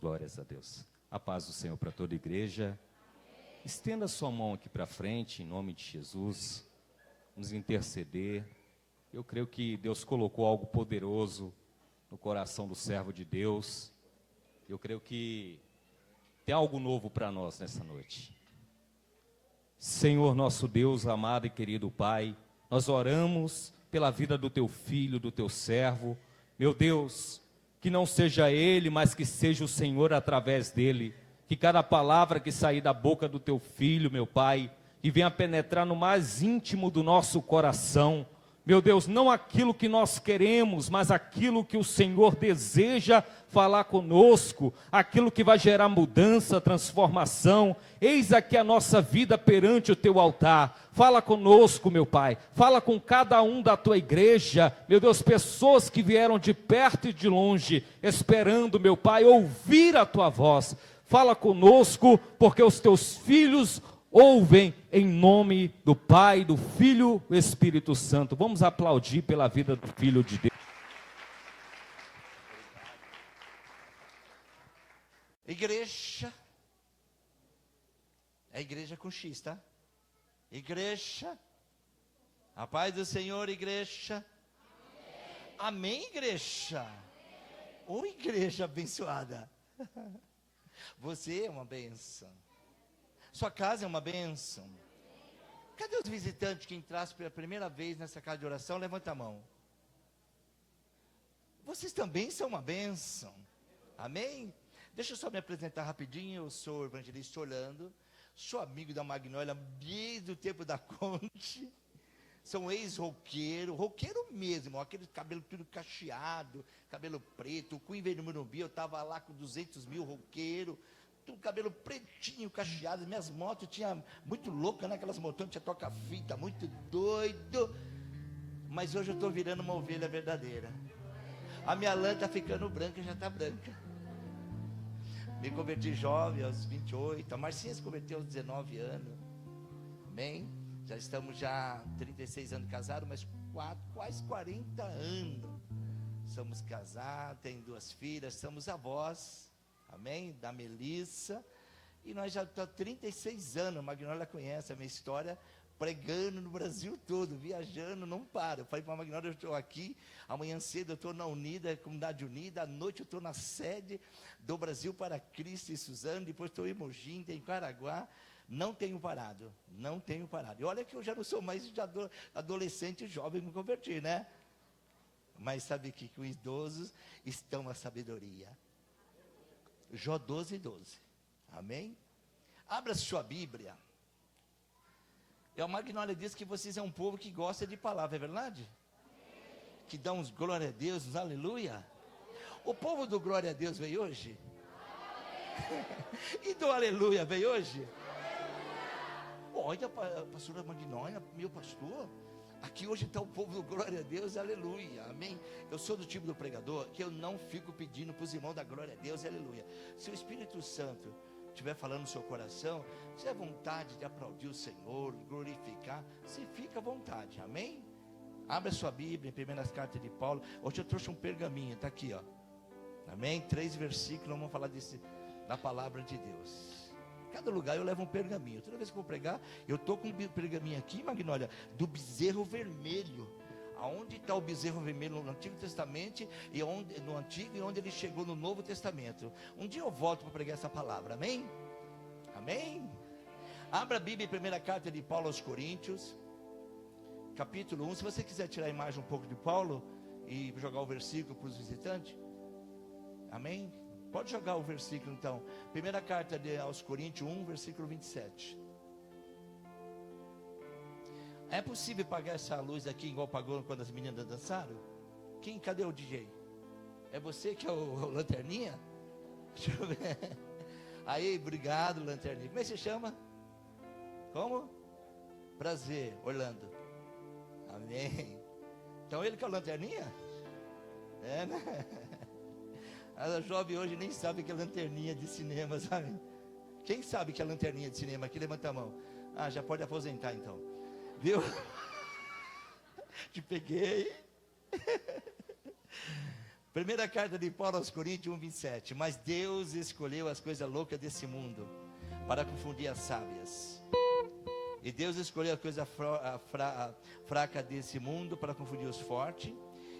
Glórias a Deus. A paz do Senhor para toda a igreja. Estenda sua mão aqui para frente, em nome de Jesus. Vamos interceder. Eu creio que Deus colocou algo poderoso no coração do servo de Deus. Eu creio que tem algo novo para nós nessa noite. Senhor nosso Deus, amado e querido Pai, nós oramos pela vida do Teu filho, do Teu servo. Meu Deus, que não seja ele, mas que seja o Senhor através dele. Que cada palavra que sair da boca do Teu filho, meu Pai, que venha penetrar no mais íntimo do nosso coração. Meu Deus, não aquilo que nós queremos, mas aquilo que o Senhor deseja falar conosco, aquilo que vai gerar mudança, transformação. Eis aqui a nossa vida perante o Teu altar. Fala conosco, meu Pai, fala com cada um da Tua igreja, meu Deus, pessoas que vieram de perto e de longe, esperando, meu Pai, ouvir a Tua voz. Fala conosco, porque os Teus filhos ouvem em nome do Pai, do Filho e do Espírito Santo. Vamos aplaudir pela vida do Filho de Deus. Igreja, é igreja com X, tá? Igreja, a paz do Senhor, igreja. Amém, igreja. Ô, igreja abençoada. Você é uma bênção. Sua casa é uma bênção. Cadê os visitantes que entraram pela primeira vez nessa casa de oração? Levanta a mão. Vocês também são uma bênção. Amém? Deixa eu só me apresentar rapidinho. Eu sou o evangelista Orlando. Sou amigo da Magnólia desde o tempo da Conte. Sou um ex-roqueiro, roqueiro mesmo, aquele cabelo tudo cacheado, cabelo preto. O Queen veio no Morumbi, eu estava lá com 200 mil roqueiro, tudo cabelo pretinho, cacheado. Minhas motos tinha muito louca, né? Aquelas motonas tinha toca-fita, muito doido. Mas hoje eu estou virando uma ovelha verdadeira. A minha lã está ficando branca, já está branca. Me converti jovem aos 28, a Marcinha se converteu aos 19 anos. Amém? Já estamos já 36 anos casados, mas quase 40 anos. Somos casados, tem 2 filhas, somos avós, amém? Da Melissa. E nós já estamos 36 anos, a Magnólia conhece a minha história, pregando no Brasil todo, viajando, não paro. Eu falei para a Magnólia, eu estou aqui, amanhã cedo eu estou na Unida, Comunidade Unida, à noite eu estou na sede do Brasil para Cristo e Suzano, depois estou em Mogi, em Caraguá. Não tenho parado, não tenho parado. E olha que eu já não sou mais de adolescente jovem, me converti, né? Mas sabe que os idosos estão a sabedoria. Jó 12, 12. Amém? Abra sua Bíblia. E a Magnólia diz que vocês é um povo que gosta de palavra, é verdade? Que dá uns glória a Deus, uns aleluia. O povo do glória a Deus veio hoje? E do aleluia veio hoje? Olha, pastora Magnólia, meu pastor, aqui hoje está o povo do glória a Deus, aleluia, amém? Eu sou do tipo do pregador que eu não fico pedindo para os irmãos da glória a Deus, aleluia. Se o Espírito Santo estiver falando no seu coração, se é vontade de aplaudir o Senhor, glorificar, se fica à vontade, amém? Abra sua Bíblia, em primeiras cartas de Paulo. Hoje eu trouxe um pergaminho, está aqui, ó, amém? 3 versículos, vamos falar da palavra de Deus. Cada lugar eu levo um pergaminho. Toda vez que eu vou pregar, eu estou com um pergaminho aqui, Magnólia, do bezerro vermelho. Aonde está o bezerro vermelho no Antigo Testamento e no Antigo e onde ele chegou no Novo Testamento. Um dia eu volto para pregar essa palavra, amém? Amém? Abra a Bíblia em primeira carta de Paulo aos Coríntios, capítulo 1. Se você quiser tirar a imagem um pouco de Paulo e jogar o versículo para os visitantes, amém? Pode jogar o versículo então. Primeira carta aos Coríntios 1, versículo 27. É possível pagar essa luz aqui igual pagou quando as meninas dançaram? Cadê o DJ? É você que é o Lanterninha? Deixa eu ver. Aí, obrigado, Lanterninha. Como é que você chama? Como? Prazer, Orlando. Amém. Então ele que é o Lanterninha? É, né? A jovem hoje nem sabe que é lanterninha de cinema, sabe? Quem sabe que é lanterninha de cinema? Aqui levanta a mão. Ah, já pode aposentar então. Viu? Te peguei. Primeira carta de Paulo aos Coríntios 1:27. Mas Deus escolheu as coisas loucas desse mundo para confundir as sábias. E Deus escolheu as coisas fracas desse mundo para confundir os fortes.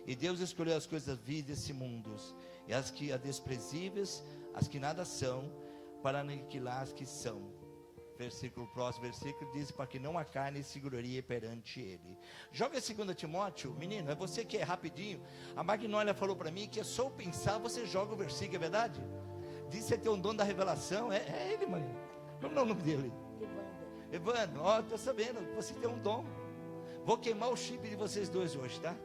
E Deus escolheu as coisas vis desse mundo, e as desprezíveis, as que nada são, para aniquilar as que são. Próximo versículo diz: para que não há carne se glorie perante ele. Joga 2 Timóteo, menino, é você que é rapidinho. A Magnólia falou para mim que é só pensar, você joga o versículo, é verdade? Diz que você tem um dom da revelação, é ele, mãe. Como é o nome dele? Evandro, ó, estou sabendo, você tem um dom. Vou queimar o chip de vocês dois hoje, tá?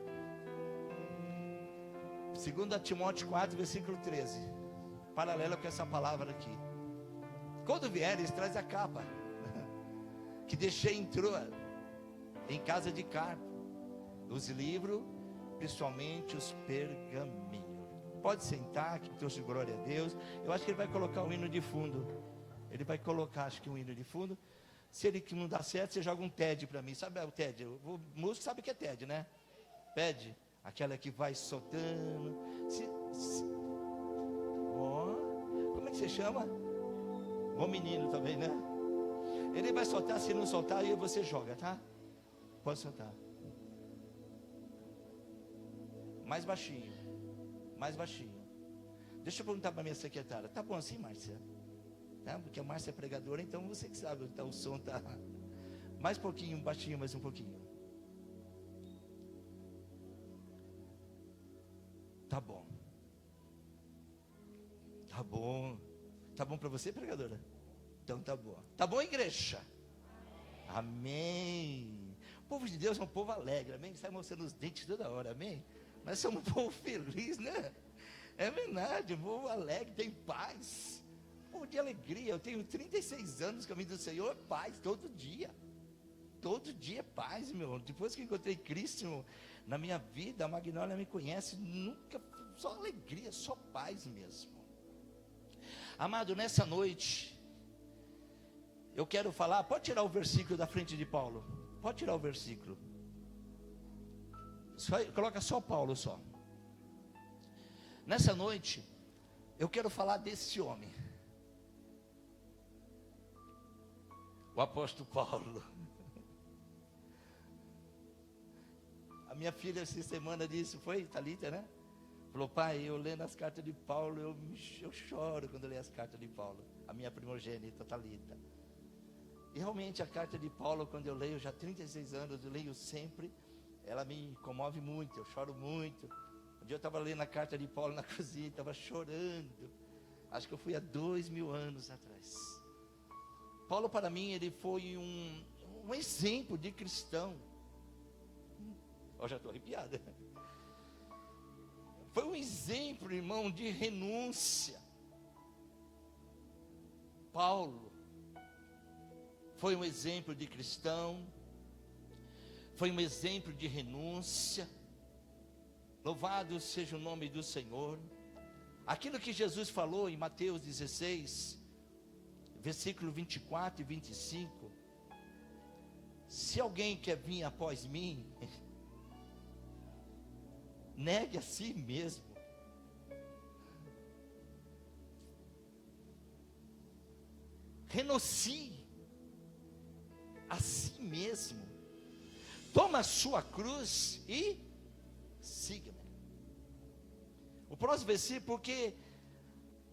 2 Timóteo 4, versículo 13. Paralelo com essa palavra aqui. Quando vieres, traz a capa que deixei entrou em casa de Carpo, os livros, principalmente os pergaminhos. Pode sentar, que trouxe glória a Deus. Eu acho que ele vai colocar um hino de fundo. Ele vai colocar, acho que um hino de fundo. Se ele não dá certo, você joga um TED para mim. Sabe o TED? O músico sabe o que é TED, né? TED, aquela que vai soltando. Como é que você chama? Bom menino também, né? Ele vai soltar, se não soltar, aí você joga, tá? Pode soltar. Mais baixinho. Mais baixinho. Deixa eu perguntar para minha secretária. Tá bom assim, Márcia? Tá? Porque a Márcia é pregadora, então você que sabe. Então o som tá mais pouquinho, baixinho, mais um pouquinho. Tá bom. Tá bom. Tá bom para você, pregadora? Então tá bom. Tá bom, igreja? Amém. O povo de Deus é um povo alegre, amém? Sai mostrando os dentes toda hora, amém? Nós somos um povo feliz, né? É verdade, um povo alegre, tem paz. Um povo de alegria. Eu tenho 36 anos, caminho do Senhor, é paz todo dia. Todo dia é paz, meu. Depois que encontrei Cristo na minha vida, a Magnólia me conhece, nunca, só alegria, só paz mesmo. Amado, nessa noite, eu quero falar, pode tirar o versículo da frente de Paulo, pode tirar o versículo, coloca só Paulo só. Nessa noite, eu quero falar desse homem, o apóstolo Paulo. A minha filha essa semana disse, foi Thalita, né? Falou: pai, eu lendo as cartas de Paulo, eu choro quando eu leio as cartas de Paulo. A minha primogênita, Thalita. E realmente a carta de Paulo, quando eu leio, já há 36 anos, eu leio sempre, ela me comove muito, eu choro muito. Um dia eu estava lendo a carta de Paulo na cozinha, estava chorando. Acho que eu fui há 2000 anos atrás. Paulo, para mim, ele foi um exemplo de cristão. Eu já estou arrepiada. Foi um exemplo, irmão, de renúncia. Paulo foi um exemplo de cristão, foi um exemplo de renúncia. Louvado seja o nome do Senhor. Aquilo que Jesus falou em Mateus 16, versículo 24 e 25. Se alguém quer vir após mim, negue a si mesmo. Renuncie a si mesmo. Toma a sua cruz e siga-me. O próximo versículo, porque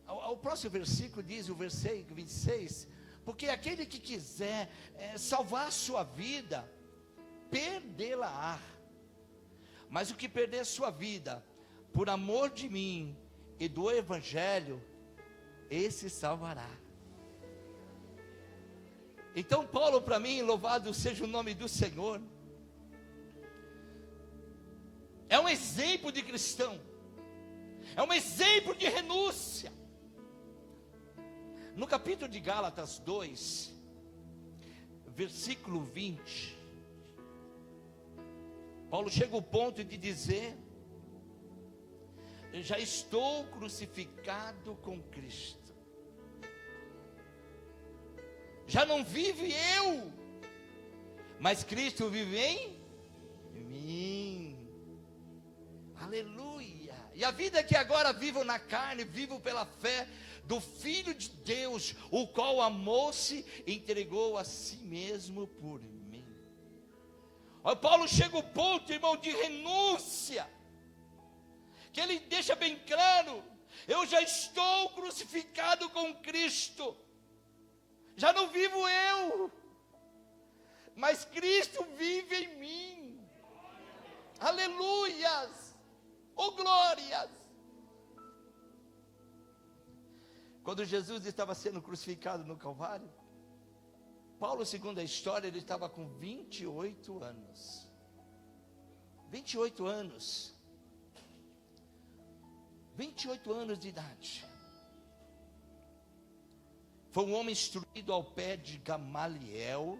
o próximo versículo diz, o versículo 26, porque aquele que quiser salvar a sua vida, perdê-la-á. Mas o que perder sua vida, por amor de mim e do Evangelho, esse salvará. Então Paulo, para mim, louvado seja o nome do Senhor, é um exemplo de cristão, é um exemplo de renúncia. No capítulo de Gálatas 2, versículo 20, Paulo chega ao ponto de dizer: já estou crucificado com Cristo, já não vive eu, mas Cristo vive em mim. Aleluia. E a vida que agora vivo na carne, vivo pela fé do Filho de Deus, o qual amou-se e entregou a si mesmo por mim. Ó, Paulo chega ao ponto, irmão, de renúncia, que ele deixa bem claro: eu já estou crucificado com Cristo, já não vivo eu, mas Cristo vive em mim. Aleluias, oh glórias. Quando Jesus estava sendo crucificado no Calvário, Paulo, segundo a história, ele estava com 28 anos. 28 anos. 28 anos de idade. Foi um homem instruído ao pé de Gamaliel.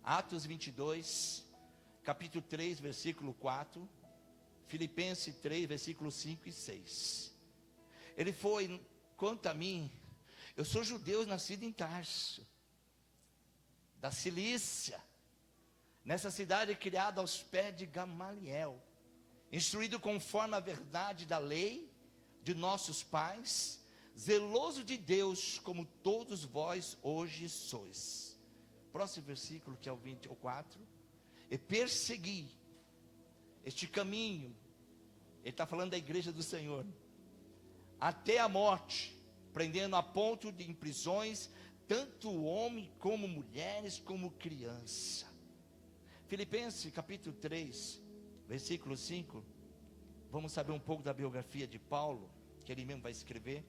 Atos 22, capítulo 3, versículo 4. Filipenses 3, versículos 5 e 6. Ele foi, quanto a mim, eu sou judeu nascido em Tarso, da Cilícia, nessa cidade criada aos pés de Gamaliel, instruído conforme a verdade da lei de nossos pais, zeloso de Deus, como todos vós hoje sois. Próximo versículo, que é o 24. E persegui este caminho, ele está falando da igreja do Senhor, até a morte, prendendo a ponto de em prisões, tanto homem como mulheres, como criança. Filipenses capítulo 3, versículo 5, vamos saber um pouco da biografia de Paulo, que ele mesmo vai escrever.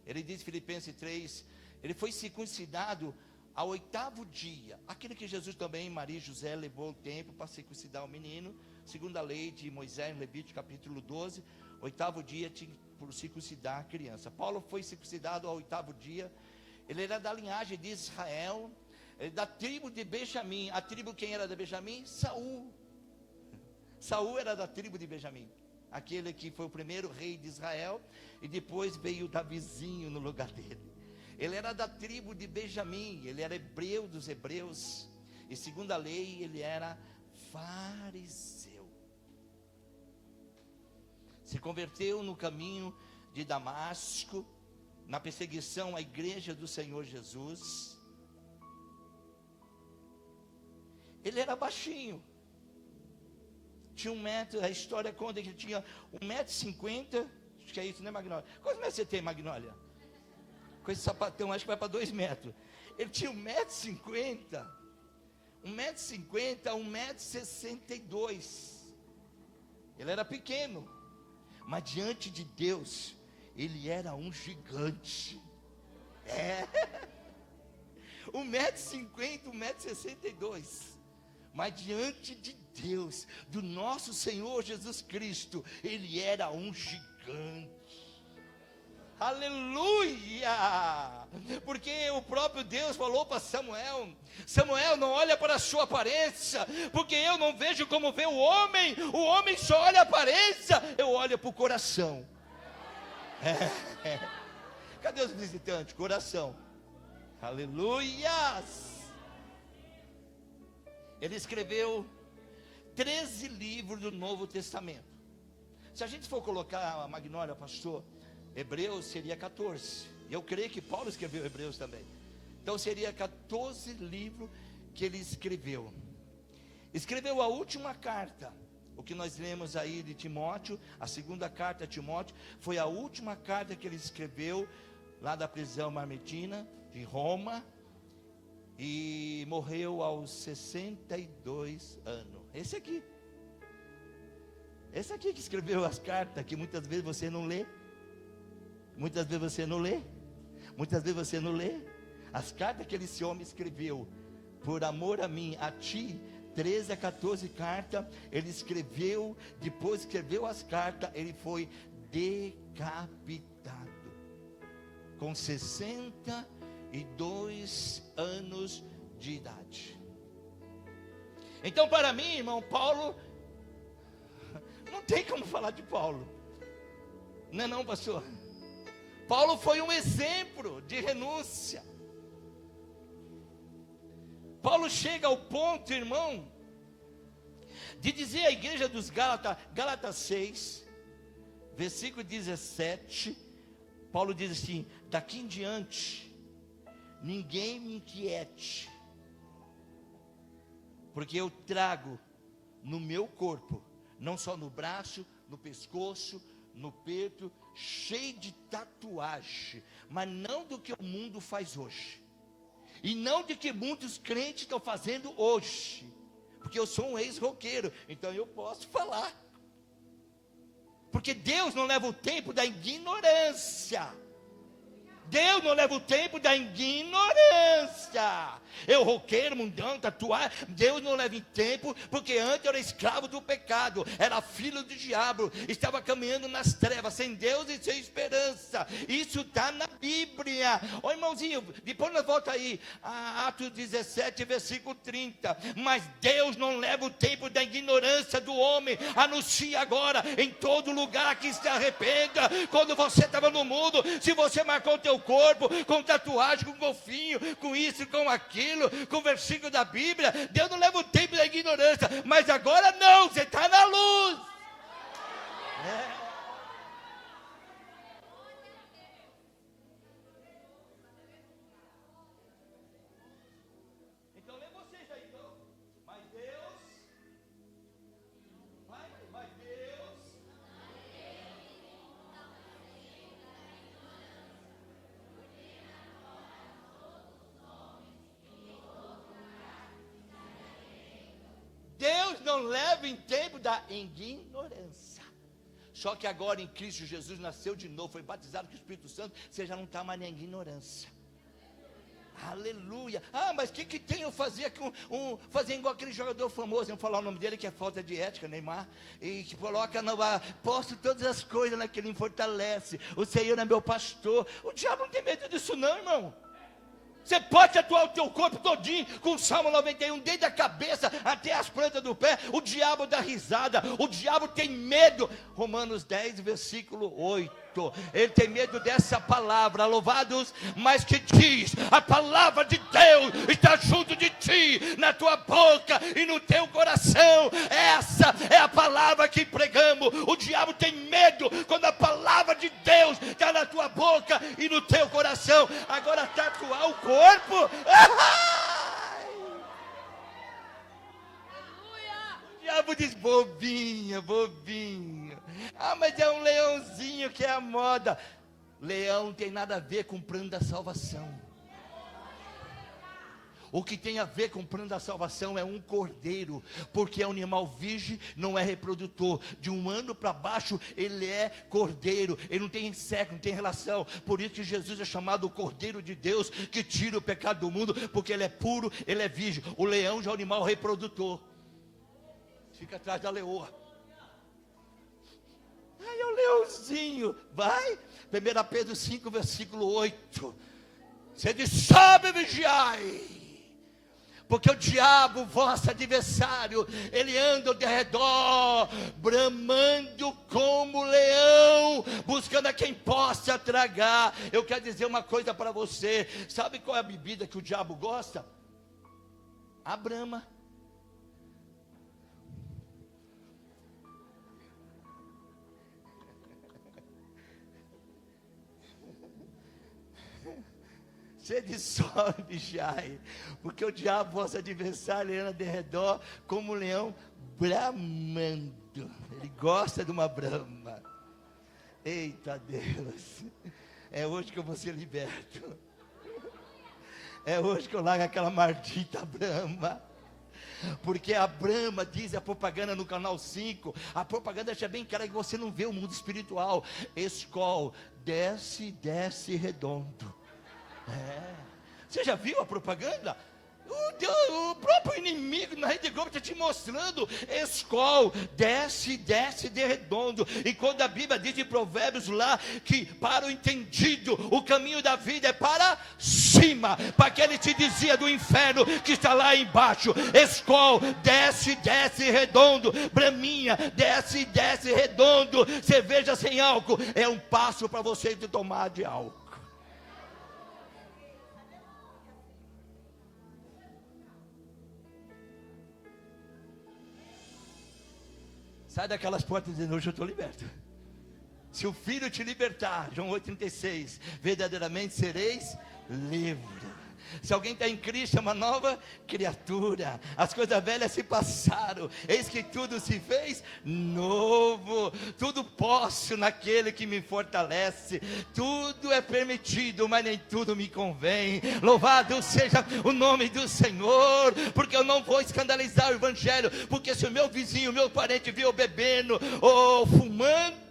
Ele diz, Filipenses 3, ele foi circuncidado ao 8º dia, aquele que Jesus também, Maria e José, levou o tempo para circuncidar o menino, segundo a lei de Moisés, em Levítico capítulo 12, 8º dia tinha por circuncidar a criança. Paulo foi circuncidado ao 8º dia, ele era da linhagem de Israel, da tribo de Benjamim. A tribo, quem era de Benjamim? Saul. Saul era da tribo de Benjamim, aquele que foi o primeiro rei de Israel, e depois veio Davizinho no lugar dele. Ele era da tribo de Benjamim, ele era hebreu dos hebreus, e segundo a lei, ele era fariseu. Se converteu no caminho de Damasco, na perseguição à igreja do Senhor Jesus. Ele era baixinho, tinha 1 metro, a história conta que ele tinha 1,50 m, acho que é isso, né, Magnólia? Quantos metros você tem, Magnólia? Com esse sapatão, acho que vai para 2 metros. Ele tinha 1,50 m, 1,50 m, 1,62 m. Ele era pequeno, mas diante de Deus, ele era um gigante. 1,50 m, 1,62 m. Mas diante de Deus, do nosso Senhor Jesus Cristo, ele era um gigante. Aleluia! Porque o próprio Deus falou para Samuel: Samuel, não olha para a sua aparência, porque eu não vejo como vê o homem só olha a aparência, eu olho para o coração. Cadê os visitantes? Coração. Aleluias! Ele escreveu 13 livros do Novo Testamento. Se a gente for colocar a Magnólia, pastor, Hebreus seria 14. E eu creio que Paulo escreveu Hebreus também. Então seria 14 livros que ele escreveu. Escreveu a última carta, o que nós lemos aí de Timóteo, a segunda carta a Timóteo, foi a última carta que ele escreveu lá da prisão mamertina de Roma. E morreu aos 62 anos. Esse aqui que escreveu as cartas, que muitas vezes você não lê. Muitas vezes você não lê. Muitas vezes você não lê. As cartas que esse homem escreveu, por amor a mim, a ti, 13 a 14 cartas, ele escreveu. Depois escreveu as cartas, ele foi decapitado, com 62 anos de idade. Então, para mim, irmão, Paulo, não tem como falar de Paulo, não é não, pastor? Paulo foi um exemplo de renúncia. Paulo chega ao ponto, irmão, de dizer à igreja dos Gálatas, Gálatas 6, versículo 17, Paulo diz assim: daqui em diante, ninguém me inquiete, porque eu trago no meu corpo, não só no braço, no pescoço, no peito, cheio de tatuagem, mas não do que o mundo faz hoje, e não de que muitos crentes estão fazendo hoje, porque eu sou um ex-roqueiro, então eu posso falar, porque Deus não leva o tempo da ignorância. Deus não leva o tempo da ignorância. Eu roqueiro, mundão, tatuar. Deus não leva em tempo, porque antes eu era escravo do pecado, era filho do diabo, estava caminhando nas trevas, sem Deus e sem esperança. Isso está na Bíblia. Ô irmãozinho, depois nós volta aí, Atos 17, versículo 30. Mas Deus não leva o tempo da ignorância do homem. Anuncia agora em todo lugar que se arrependa. Quando você estava no mundo, se você marcou o teu corpo com tatuagem, com golfinho, com isso, com aquilo, com versículo da Bíblia, Deus não leva o tempo da ignorância, mas agora não, você está na luz. Então lê vocês aí, então. Mas Deus, mas Deus, Deus não leva em tempo da ignorância. Só que agora em Cristo Jesus nasceu de novo, foi batizado com o Espírito Santo, você já não está mais na ignorância. Aleluia. Mas o que tem eu fazia fazer igual aquele jogador famoso, não falar o nome dele, que é falta de ética, Neymar, e que coloca posto todas as coisas naquele, fortalece, o Senhor é meu pastor. O diabo não tem medo disso não, irmão. Você pode tatuar o teu corpo todinho com o Salmo 91, desde a cabeça até as plantas do pé. O diabo dá risada, o diabo tem medo. Romanos 10, versículo 8. Ele tem medo dessa palavra, louvados, mas que diz: a palavra de Deus está junto de ti, na tua boca e no teu coração. Essa é a palavra que pregamos. O diabo tem medo quando a palavra de Deus está na tua boca e no teu coração. Agora tatuar o corpo, o diabo diz: bobinha, bobinho. Mas é um leãozinho que é a moda. Leão não tem nada a ver com o plano da salvação. O que tem a ver com o plano da salvação é um cordeiro, porque é um animal virgem, não é reprodutor. De um ano para baixo ele é cordeiro, ele não tem sexo, não tem relação. Por isso que Jesus é chamado o Cordeiro de Deus, que tira o pecado do mundo, porque ele é puro, ele é virgem. O leão já é um animal reprodutor, fica atrás da leoa. É o leãozinho, vai, 1 Pedro 5, versículo 8, você diz: sabe vigiai, porque o diabo, vosso adversário, ele anda ao redor, bramando como leão, buscando a quem possa tragar. Eu quero dizer uma coisa para você, sabe qual é a bebida que o diabo gosta? A brama. Sede só vigiai, porque o diabo, vosso adversário, ele anda de redor como um leão bramando. Ele gosta de uma brama. Eita Deus, é hoje que eu vou ser liberto. É hoje que eu largo aquela maldita brama. Porque a brama, diz a propaganda no canal 5, a propaganda deixa bem clara que você não vê o mundo espiritual. Skol, desce, desce redondo. Você já viu a propaganda? O próprio inimigo na Rede Globo está te mostrando. Skol, desce, desce de redondo. E quando a Bíblia diz em Provérbios lá, que para o entendido o caminho da vida é para cima, para aquele que te dizia do inferno que está lá embaixo. Skol, desce, desce redondo. Braminha, desce, desce redondo. Cerveja sem álcool é um passo para você de tomar de álcool. Sai daquelas portas dizendo, hoje eu estou liberto. Se o Filho te libertar, João 8,36, verdadeiramente sereis livres. Se alguém está em Cristo, é uma nova criatura. As coisas velhas se passaram, eis que tudo se fez novo. Tudo posso naquele que me fortalece. Tudo é permitido, mas nem tudo me convém. Louvado seja o nome do Senhor, porque eu não vou escandalizar o evangelho. Porque se o meu vizinho, o meu parente viu eu bebendo ou fumando,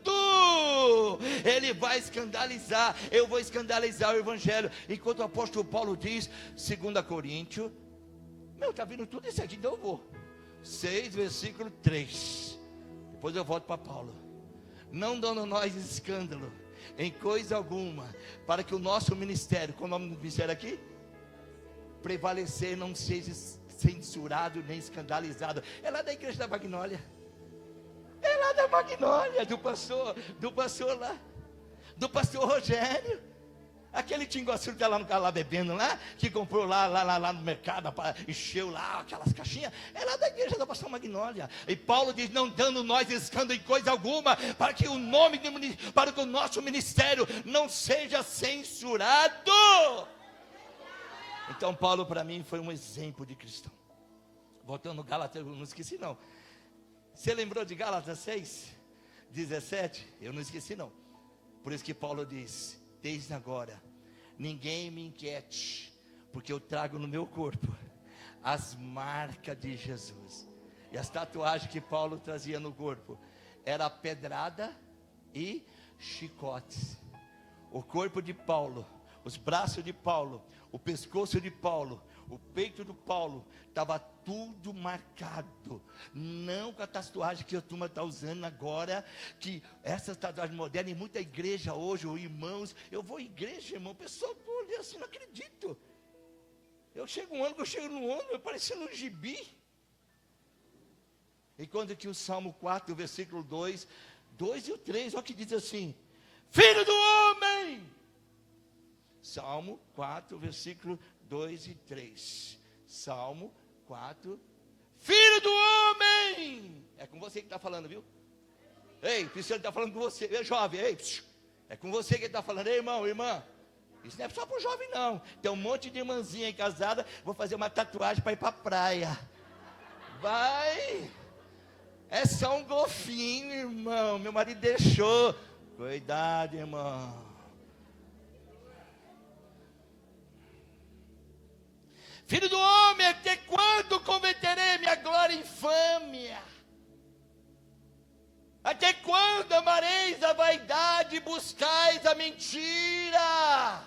ele vai escandalizar. Eu vou escandalizar o evangelho. Enquanto o apóstolo Paulo diz, 2 Coríntios, está vindo tudo isso aqui, então eu vou 6, versículo 3. Depois eu volto para Paulo. Não dando nós escândalo em coisa alguma, para que o nosso ministério, qual é o nome do ministério aqui? Prevalecer, não seja censurado nem escandalizado. É lá da igreja da Magnólia. É lá da Magnólia, do pastor lá, do pastor Rogério. Aquele Tinguaçu que está lá no carro lá bebendo lá, que comprou lá no mercado, encheu lá aquelas caixinhas, é lá da igreja da pastor Magnólia. E Paulo diz, não dando nós escândalo em coisa alguma, para que o nome, para que o nosso ministério não seja censurado. Então Paulo para mim foi um exemplo de cristão. Voltando no Gálatas, eu não esqueci não. Você lembrou de Gálatas 6, 17? Eu não esqueci não. Por isso que Paulo diz, desde agora, ninguém me inquiete, porque eu trago no meu corpo as marcas de Jesus. E as tatuagens que Paulo trazia no corpo, era pedrada e chicotes. O corpo de Paulo, os braços de Paulo, o pescoço de Paulo, o peito do Paulo, estava tudo marcado. Não com a tatuagem que a turma está usando agora, que essas tatuagens modernas, em muita igreja hoje, ou irmãos, eu vou à igreja, irmão, o pessoal olha assim, não acredito. Eu chego no ano, eu parecendo um gibi. E quando que o Salmo 4, versículo 2 e o 3, olha que diz assim, Filho do homem! Salmo 4, versículo 2 e 3. Salmo 4. Filho do homem! É com você que está falando, viu? Ei, Cristiano está falando com você. Ei, jovem, ei, é com você que ele está falando. Ei, irmão, irmã. Isso não é só para o jovem, não. Tem um monte de irmãzinha aí casada. Vou fazer uma tatuagem para ir para a praia. Vai. É só um golfinho, irmão. Meu marido deixou. Cuidado, irmão. Filho do homem, até quando converterei minha glória infâmia? Até quando amareis a vaidade e buscais a mentira?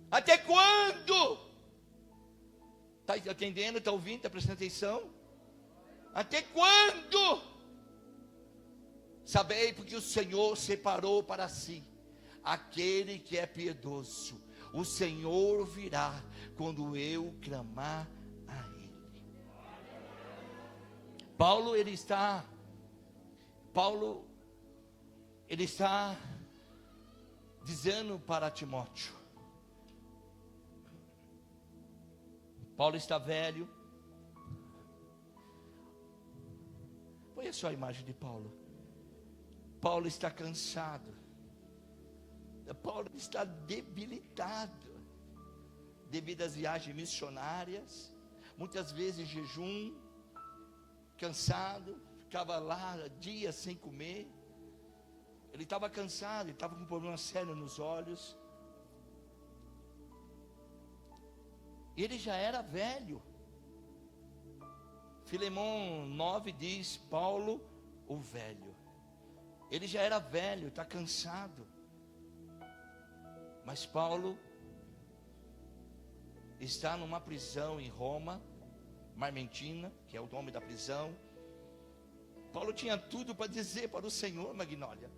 Até quando? Está atendendo, está ouvindo, está prestando atenção? Até quando? Sabei, porque o Senhor separou para si aquele que é piedoso. O Senhor virá quando eu clamar a Ele. Paulo ele está dizendo para Timóteo. Paulo está velho. Olha só a imagem de Paulo. Paulo está cansado. Paulo está debilitado devido às viagens missionárias, muitas vezes jejum, cansado, ficava lá dias sem comer. Ele estava cansado, ele estava com um problema sério nos olhos. Ele já era velho. Filemão 9 diz, Paulo o velho. Ele já era velho, está cansado. Mas Paulo está numa prisão em Roma, Marmentina, que é o nome da prisão. Paulo tinha tudo para dizer para o Senhor, Magnólia.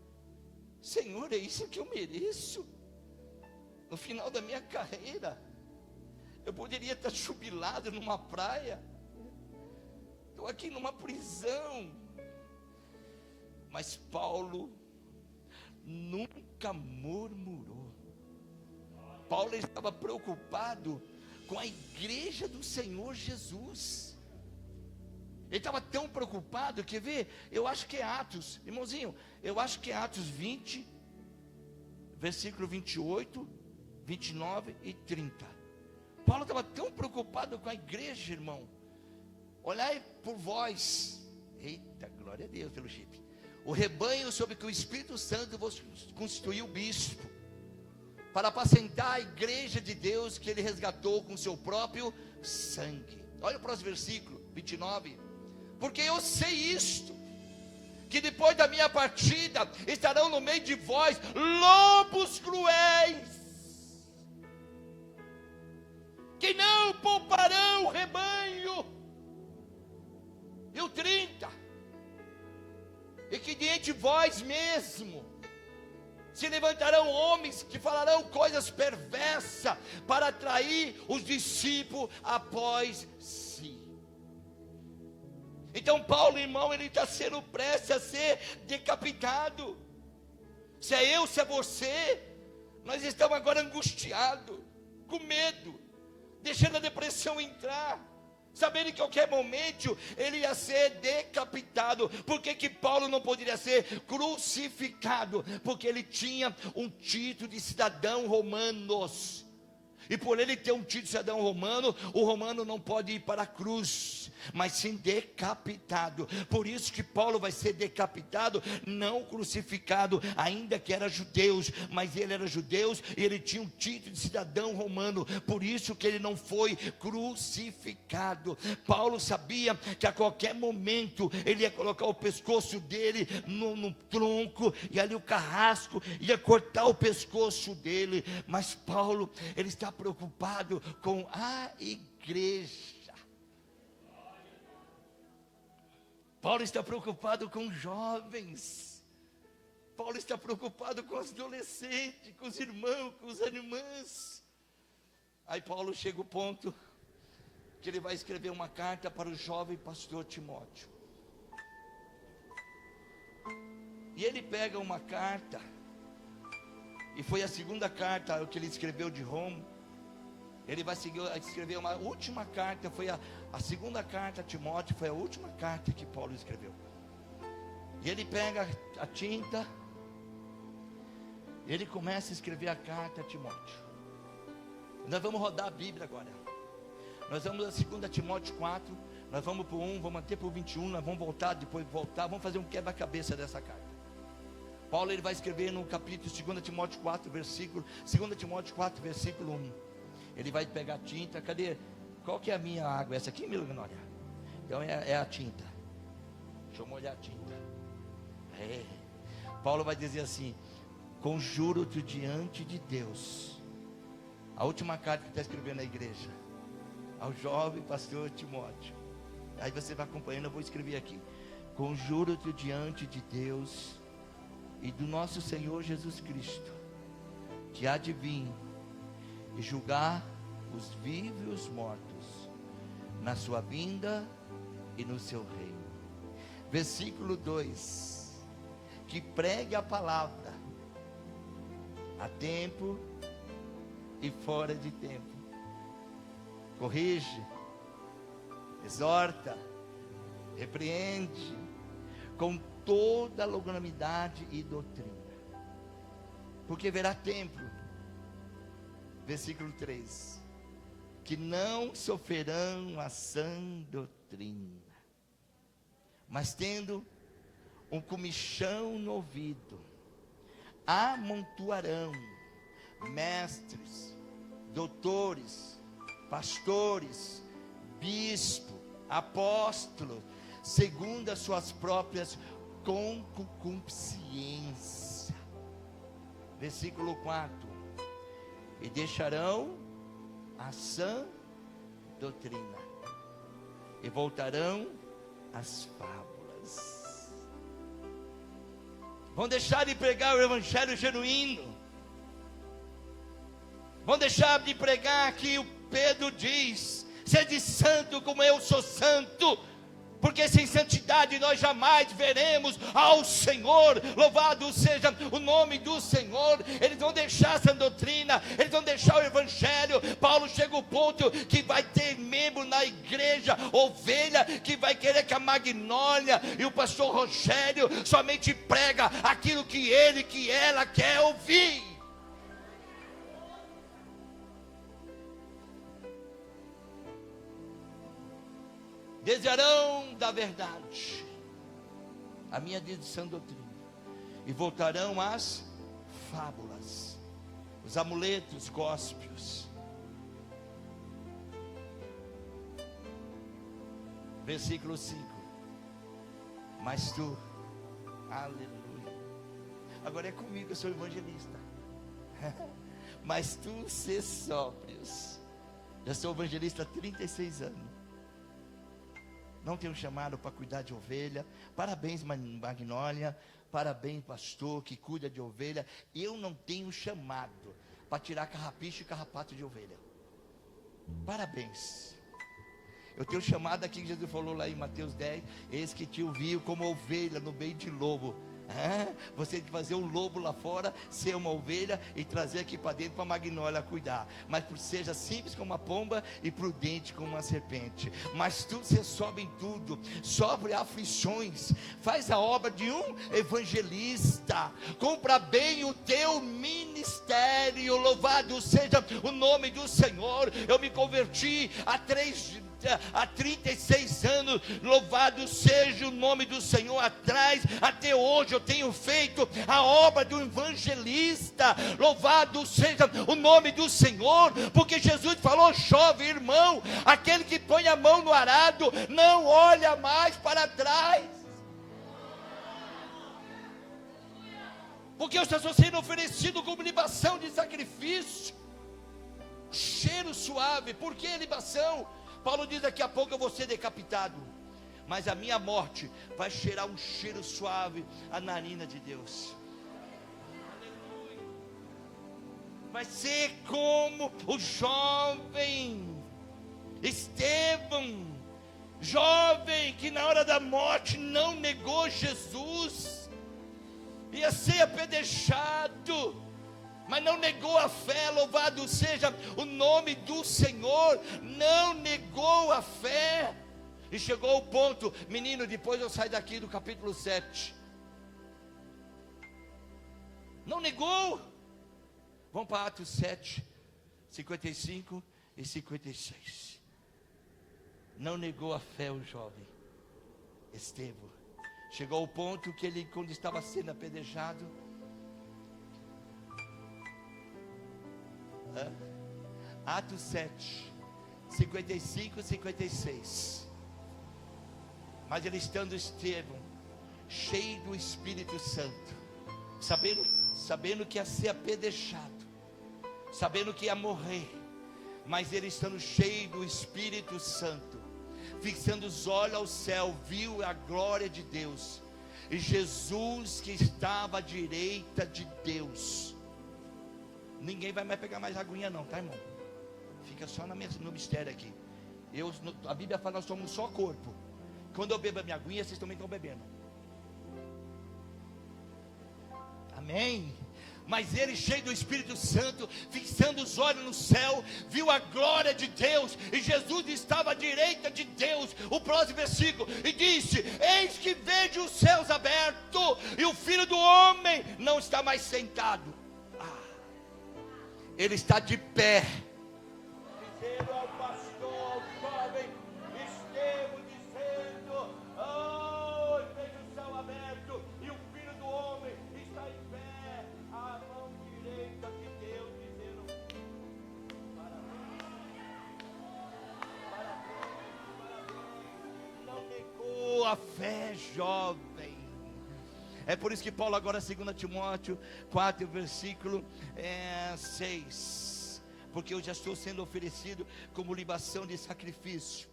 Senhor, é isso que eu mereço? No final da minha carreira, eu poderia estar jubilado numa praia. Estou aqui numa prisão. Mas Paulo nunca murmurou. Paulo estava preocupado com a igreja do Senhor Jesus. Ele estava tão preocupado, quer ver? Eu acho que é Atos, irmãozinho, eu acho que é Atos 20, versículo 28, 29 e 30. Paulo estava tão preocupado com a igreja, irmão. Olhai por vós, eita, glória a Deus pelo chip, o rebanho sobre que o Espírito Santo vos constituiu bispo, para apacentar a igreja de Deus que ele resgatou com seu próprio sangue. Olha o próximo versículo, 29. Porque eu sei isto, que depois da minha partida estarão no meio de vós lobos cruéis, que não pouparão o rebanho. E o 30, e que diante de vós mesmo se levantarão homens que falarão coisas perversas para atrair os discípulos após si. Então Paulo, irmão, ele está sendo prestes a ser decapitado. Se é eu, se é você, nós estamos agora angustiados, com medo, deixando a depressão entrar, sabendo que a qualquer momento ele ia ser decapitado. Por que Paulo não poderia ser crucificado? Porque ele tinha um título de cidadão romano. E por ele ter um título de cidadão romano, o romano não pode ir para a cruz, mas sim decapitado. Por isso que Paulo vai ser decapitado, não crucificado, ainda que era judeus, mas ele era judeu e ele tinha um título de cidadão romano. Por isso que ele não foi crucificado. Paulo sabia que a qualquer momento ele ia colocar o pescoço dele no tronco, e ali o carrasco ia cortar o pescoço dele. Mas Paulo, ele está preocupado com a igreja. Paulo está preocupado com jovens. Paulo está preocupado com os adolescentes, com os irmãos, com as irmãs. Aí Paulo chega ao ponto que ele vai escrever uma carta para o jovem pastor Timóteo. E ele pega uma carta, e foi a segunda carta que ele escreveu de Roma. Ele vai escrever uma última carta, foi a segunda carta a Timóteo, foi a última carta que Paulo escreveu. E ele pega a tinta, ele começa a escrever a carta a Timóteo. Nós vamos rodar a Bíblia agora. Nós vamos a 2 Timóteo 4, nós vamos para o 1, vamos até para o 21, nós vamos voltar, depois voltar, vamos fazer um quebra-cabeça dessa carta. Paulo, ele vai escrever no capítulo 2 Timóteo 4, versículo 1. Ele vai pegar a tinta, cadê? Qual que é a minha água? Essa aqui, minha glória? Então é a tinta. Deixa eu molhar a tinta. Paulo vai dizer assim: conjuro-te diante de Deus. A última carta que está escrevendo na igreja, ao jovem pastor Timóteo. Aí você vai acompanhando, eu vou escrever aqui. Conjuro-te diante de Deus e do nosso Senhor Jesus Cristo, que há de vir e julgar os vivos e os mortos, na sua vinda e no seu reino. Versículo 2: que pregue a palavra a tempo e fora de tempo, corrige, exorta, repreende com toda longanimidade e doutrina, porque verá tempo. Versículo 3: que não sofrerão a sã doutrina, mas tendo um comichão no ouvido, amontoarão mestres, doutores, pastores, bispo, apóstolo, segundo as suas próprias concupiscências. Versículo 4: e deixarão a sã doutrina, e voltarão às fábulas. Vão deixar de pregar o evangelho genuíno. Vão deixar de pregar que o Pedro diz: sede santo como eu sou santo. porque sem santidade nós jamais veremos ao Senhor. Louvado seja o nome do Senhor. Eles vão deixar essa doutrina, eles vão deixar o evangelho. Paulo chega ao ponto que vai ter membro na igreja, ovelha, que vai querer que a Magnólia e o pastor Rogério somente prega aquilo que ele, que ela quer ouvir. Desviarão da verdade, a minha sã doutrina, e voltarão às fábulas, os amuletos góspels. Versículo 5. Mas tu, aleluia, agora é comigo, eu sou evangelista. Mas tu sê sóbrios. Já sou evangelista há 36 anos. Não tenho chamado para cuidar de ovelha. Parabéns, Magnólia. Parabéns, pastor, que cuida de ovelha. Eu não tenho chamado para tirar carrapicho e carrapato de ovelha. Parabéns. Eu tenho chamado aqui que Jesus falou lá em Mateus 10. Eis que te ouviu como ovelha no meio de lobo. Você tem que fazer um lobo lá fora, ser uma ovelha e trazer aqui para dentro para a Magnólia cuidar. Mas seja simples como uma pomba e prudente como uma serpente. Mas tu se sobe em tudo, sobre aflições, faz a obra de um evangelista, cumpra bem o teu ministério. Louvado seja o nome do Senhor. Eu me converti há 36 anos, louvado seja o nome do Senhor. Até hoje eu tenho feito a obra do evangelista, louvado seja o nome do Senhor, porque Jesus falou: chove, irmão, aquele que põe a mão no arado não olha mais para trás. Porque eu estou sendo oferecido como libação de sacrifício, cheiro suave. Por que libação? Paulo diz: daqui a pouco eu vou ser decapitado, mas a minha morte vai cheirar um cheiro suave à narina de Deus. Aleluia. Vai ser como o jovem Estevão, jovem que na hora da morte não negou Jesus, ia ser apedrejado, mas não negou a fé. Louvado seja o nome do Senhor. Não negou a fé. E chegou ao ponto, menino, depois eu saio daqui do capítulo 7. Não negou. Vamos para Atos 7, 55 e 56. Não negou a fé o jovem Estevão. Chegou ao ponto que ele, quando estava sendo apedrejado, Atos 7, 55 e 56. Mas ele estando Estevão, cheio do Espírito Santo, sabendo que ia ser apedrejado, sabendo que ia morrer, mas ele estando cheio do Espírito Santo, fixando os olhos ao céu, viu a glória de Deus, e Jesus que estava à direita de Deus. Ninguém vai mais pegar mais aguinha não, tá, irmão? Fica só no mistério aqui. A Bíblia fala que nós somos um só corpo. Quando eu bebo a minha aguinha, vocês também estão bebendo. Amém? Mas ele, cheio do Espírito Santo, fixando os olhos no céu, viu a glória de Deus, e Jesus estava à direita de Deus. O próximo versículo, e disse: eis que vejo os céus abertos, e o Filho do Homem não está mais sentado, ele está de pé. Dizendo ao pastor, ao jovem Estevão, dizendo: oh, vejo o céu aberto, e o Filho do Homem está em pé, à mão direita de Deus, dizendo: parabéns, parabéns. Não negou a fé, jovem. É por isso que Paulo agora, 2 Timóteo 4, versículo 6. Porque eu já estou sendo oferecido como libação de sacrifício,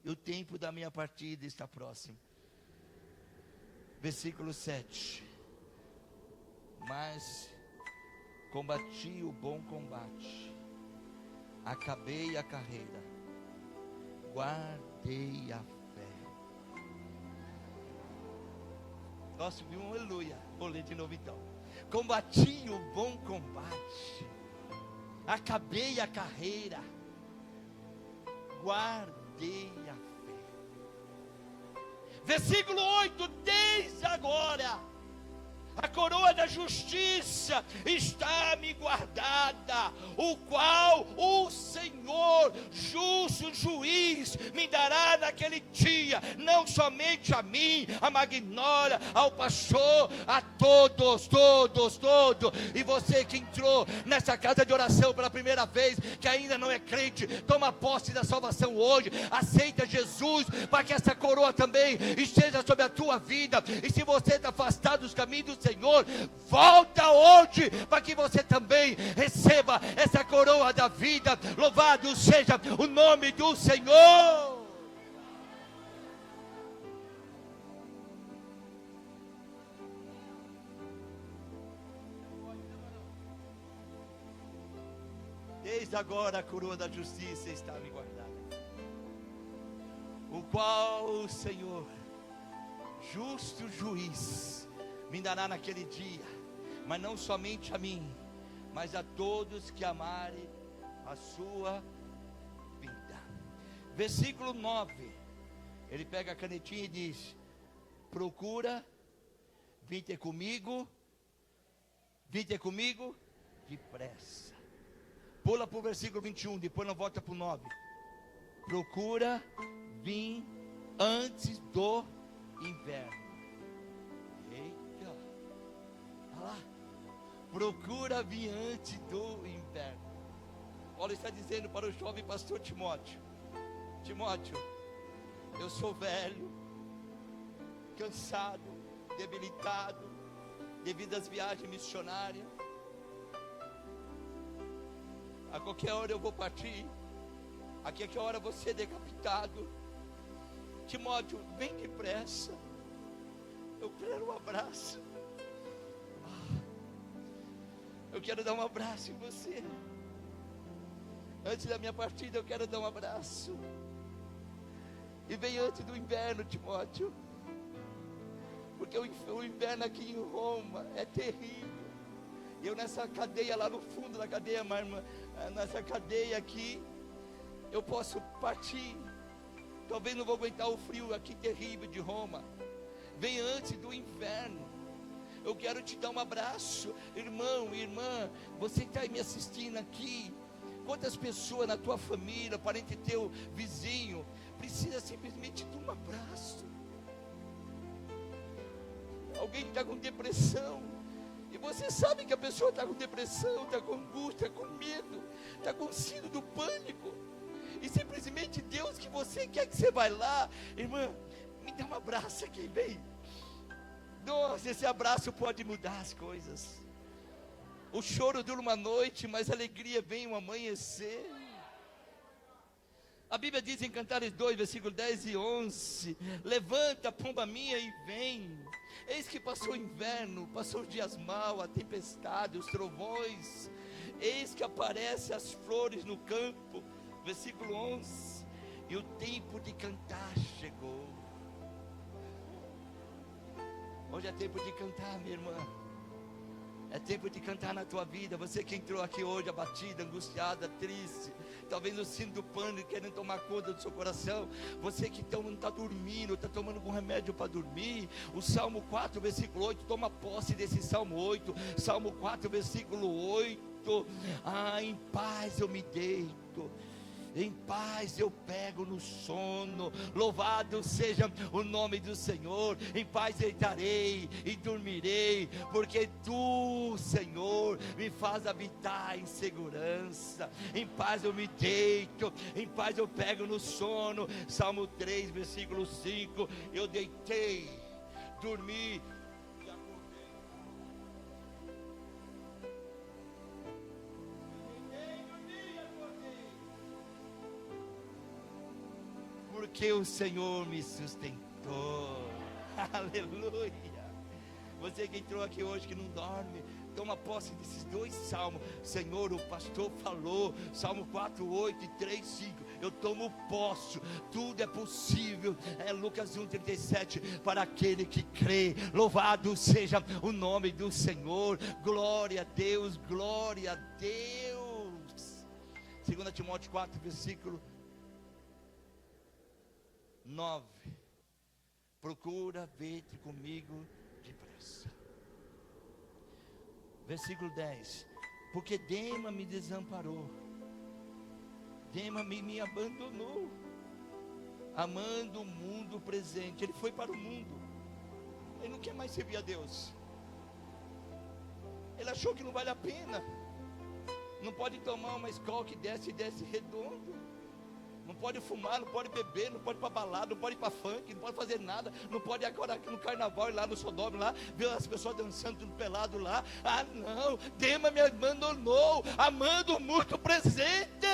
e o tempo da minha partida está próximo. Versículo 7. Mas combati o bom combate, acabei a carreira, guardei guardei a fé. Nossa, viu um aleluia. Vou ler de novo então. Combati o bom combate, acabei a carreira, guardei a fé. Versículo 8: desde agora a coroa da justiça está me guardada, o qual o Senhor, justo juiz, me dará naquele dia, não somente a mim, a Magnólia, ao pastor, a todos. E você que entrou nessa casa de oração pela primeira vez, que ainda não é crente, toma posse da salvação hoje, aceita Jesus, para que essa coroa também esteja sobre a tua vida. E se você está afastado dos caminhos do Senhor, volta hoje, para que você também receba essa coroa da vida. Louvado seja o nome do Senhor. Desde agora a coroa da justiça está me guardada, o qual o Senhor, justo juiz, me dará naquele dia, mas não somente a mim, mas a todos que amarem a sua vida. Versículo 9, ele pega a canetinha e diz: procura vir ter comigo depressa. Pula para o versículo 21, depois não volta para o 9. Procura vir antes do inverno. Eita, olha lá. Procura vir antes do inverno. Paulo está dizendo para o jovem pastor Timóteo: Timóteo, eu sou velho, cansado, debilitado, devido às viagens missionárias. A qualquer hora eu vou partir, a qualquer hora eu vou ser decapitado. Timóteo, vem depressa, eu quero um abraço. Eu quero dar um abraço em você. Antes da minha partida eu quero dar um abraço. E vem antes do inverno, Timóteo, porque o inverno aqui em Roma é terrível. Eu nessa cadeia lá no fundo da cadeia, minha irmã, nessa cadeia aqui, eu posso partir. Talvez não vou aguentar o frio aqui terrível de Roma. Vem antes do inverno. Eu quero te dar um abraço, irmão, irmã, você que está me assistindo aqui. Quantas pessoas na tua família, parente teu, vizinho, precisa simplesmente de um abraço? Alguém que está com depressão, e você sabe que a pessoa está com depressão, está com angústia, está com medo, está com síndrome do pânico, e simplesmente Deus que você quer que você vai lá, irmã, me dá um abraço aqui, vem. Nossa, esse abraço pode mudar as coisas. O choro dura uma noite, mas a alegria vem um amanhecer. A Bíblia diz em Cantares 2, versículo 10 e 11: levanta, pomba minha, e vem. Eis que passou o inverno, passou os dias maus, a tempestade, os trovões. Eis que aparecem as flores no campo. Versículo 11: e o tempo de cantar chegou. Hoje é tempo de cantar, minha irmã. É tempo de cantar na tua vida. Você que entrou aqui hoje abatida, angustiada, triste, talvez no sino do pânico, querendo tomar conta do seu coração. Você que não está dormindo, está tomando algum remédio para dormir. O Salmo 4, versículo 8, toma posse desse Salmo 8. Salmo 4, versículo 8: em paz eu me deito, em paz eu pego no sono. Louvado seja o nome do Senhor. Em paz deitarei e dormirei, porque tu, Senhor, me faz habitar em segurança. Em paz eu me deito, em paz eu pego no sono. Salmo 3, versículo 5: eu deitei, dormi, porque o Senhor me sustentou. Aleluia. Você que entrou aqui hoje que não dorme, toma posse desses dois salmos. Senhor, o pastor falou, Salmo 4, 8 e 3, 5: eu tomo posse, tudo é possível. É Lucas 1,37, para aquele que crê. Louvado seja o nome do Senhor. Glória a Deus, glória a Deus. 2 Timóteo 4, versículo 9. Procura ver comigo depressa. Versículo 10. Porque Dema me desamparou, Dema me abandonou, amando o mundo presente. Ele foi para o mundo, ele não quer mais servir a Deus. Ele achou que não vale a pena. Não pode tomar uma escola que desce redondo. Não pode fumar, não pode beber, não pode ir para balada, não pode ir para funk, não pode fazer nada. Não pode agora aqui no carnaval, ir lá no Sodoma, lá, ver as pessoas dançando tudo pelado lá. Ah não, Dema me abandonou, amando o mundo presente.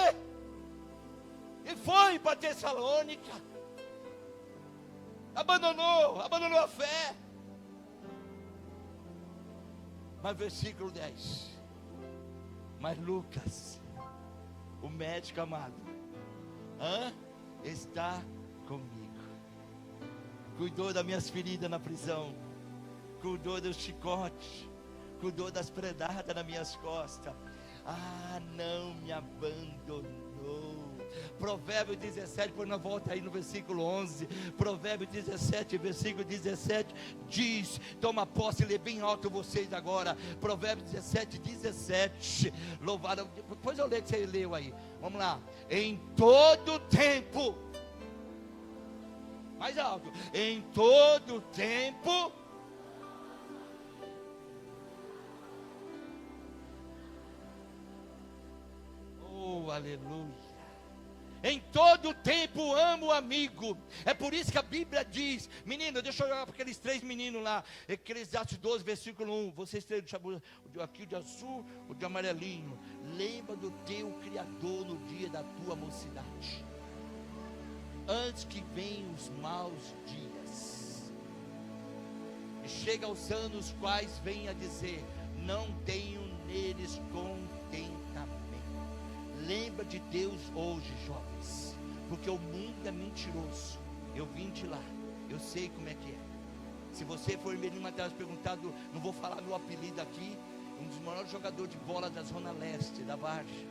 E foi para Tessalônica. Abandonou a fé. Mas versículo 10. Mas Lucas, o médico amado, está comigo. Cuidou das minhas feridas na prisão, cuidou do chicote, cuidou das predadas nas minhas costas. Não me abandonou. Provérbios 17, por na volta aí no versículo 11. Provérbios 17, versículo 17 diz, toma posse, lê bem alto vocês agora. Provérbios 17, 17. Louvado, depois eu leio que você leu aí. Vamos lá. Em todo tempo, mais alto, em todo tempo, oh aleluia. Em todo tempo amo o amigo. É por isso que a Bíblia diz, menino, deixa eu olhar para aqueles 3 meninos lá, Eclesiastes 12, versículo 1. Vocês 3, aqui o de azul, o de amarelinho. Lembra do teu Criador no dia da tua mocidade, antes que venham os maus dias, e chega aos anos quais venha dizer, não tenho neles contentamento. Lembra de Deus hoje, jovens, porque o mundo é mentiroso. Eu vim de lá, eu sei como é que é. Se você for menino Mateus perguntado, não vou falar meu apelido aqui, um dos maiores jogadores de bola da Zona Leste, da Vargem.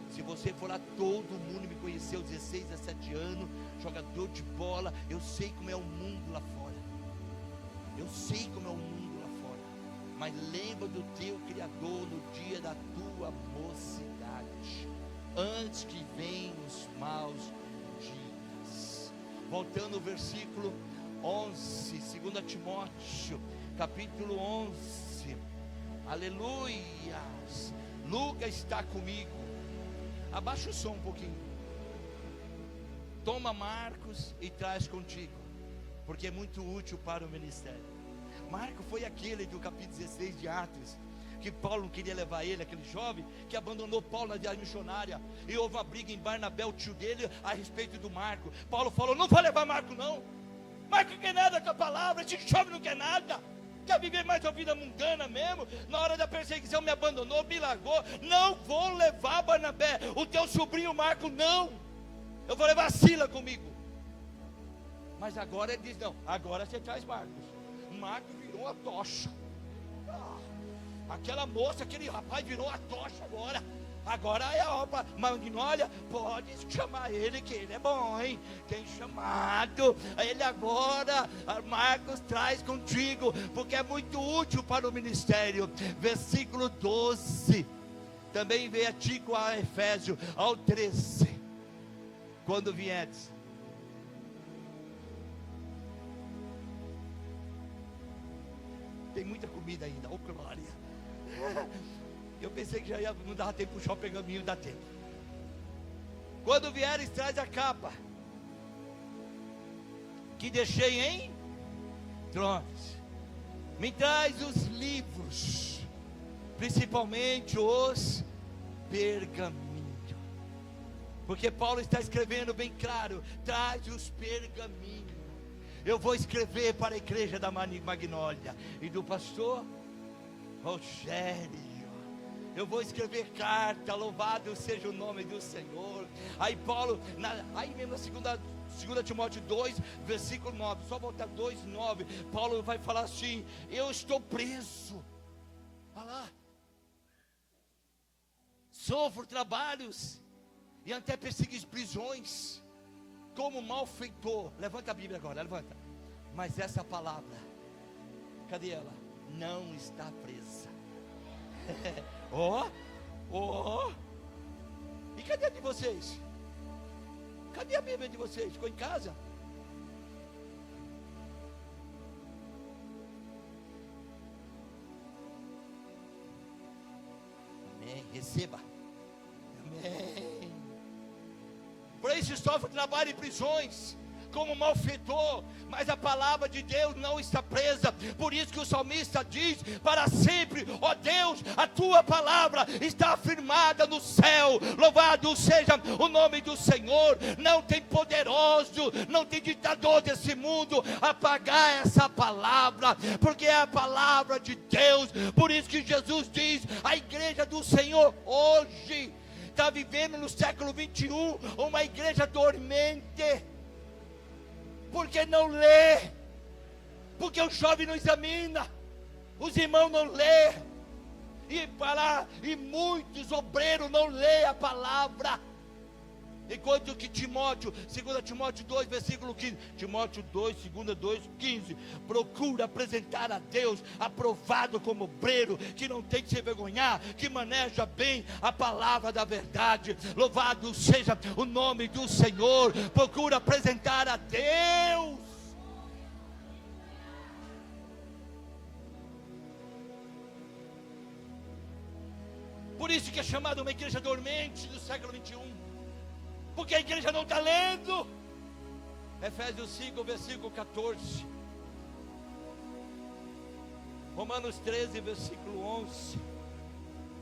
Se você for lá, todo mundo me conheceu, 16, 17 anos, jogador de bola. Eu sei como é o mundo lá fora. Eu sei como é o mundo lá fora. Mas lembra do teu Criador no dia da tua mocidade, antes que venham os maus dias. Voltando ao versículo 11, 2 Timóteo, capítulo 11. Aleluias. Lucas está comigo. Abaixa o som um pouquinho. Toma Marcos e traz contigo, porque é muito útil para o ministério. Marcos foi aquele do capítulo 16 de Atos, que Paulo não queria levar ele, aquele jovem que abandonou Paulo na viagem missionária, e houve uma briga em Barnabé, o tio dele, a respeito do Marco. Paulo falou, não vai levar Marco não. Marco quer nada com a palavra, esse jovem não quer nada, quer viver mais uma vida mundana mesmo. Na hora da perseguição me abandonou, me largou. Não vou levar Barnabé, o teu sobrinho Marco não, eu vou levar Sila comigo. Mas agora ele diz, não, agora você traz Marcos. Marcos virou a tocha. Aquela moça, aquele rapaz virou a tocha agora. Agora é a obra Magnólia, pode chamar ele, que ele é bom, hein? Tem chamado ele agora. Marcos, traz contigo, porque é muito útil para o ministério. Versículo 12. Também veio a Tico a Efésio, ao 13. Quando vieres, tem muita comida ainda, oh glória. Eu pensei que já ia, não dava tempo de puxar o pergaminho, dá tempo. Quando vieres, traz a capa que deixei em Troas. Me traz os livros, principalmente os pergaminhos, porque Paulo está escrevendo bem claro, traz os pergaminhos. Eu vou escrever para a igreja da Magnólia e do pastor Rogério. Eu vou escrever carta, louvado seja o nome do Senhor. Aí Paulo, aí mesmo na 2 Timóteo 2, versículo 9, só voltar 2, 9, Paulo vai falar assim: eu estou preso, olha lá, sofro trabalhos e até persigo prisões, como malfeitor. Levanta a Bíblia agora, levanta. Mas essa palavra, cadê ela? Não está presa. E cadê a de vocês? Cadê a Bíblia de vocês? Ficou em casa? Amém. Receba. Amém. Por isso sofre trabalho e prisões, como malfeitor, mas a palavra de Deus não está presa. Por isso que o salmista diz: para sempre, ó Deus, a tua palavra está afirmada no céu. Louvado seja o nome do Senhor. Não tem poderoso, não tem ditador desse mundo apagar essa palavra, porque é a palavra de Deus. Por isso que Jesus diz: a igreja do Senhor hoje está vivendo no século 21 uma igreja dormente, porque não lê, porque o jovem não examina, os irmãos não lê, e muitos obreiros não lê a palavra. Enquanto que Timóteo, 2 Timóteo 2, versículo 15, Timóteo 2, 2, 2, 15, procura apresentar a Deus aprovado como obreiro, que não tem que se envergonhar, que maneja bem a palavra da verdade. Louvado seja o nome do Senhor. Procura apresentar a Deus. Por isso que é chamada uma igreja dormente do século 21. Porque a igreja não está lendo. Efésios 5, versículo 14. Romanos 13, versículo 11.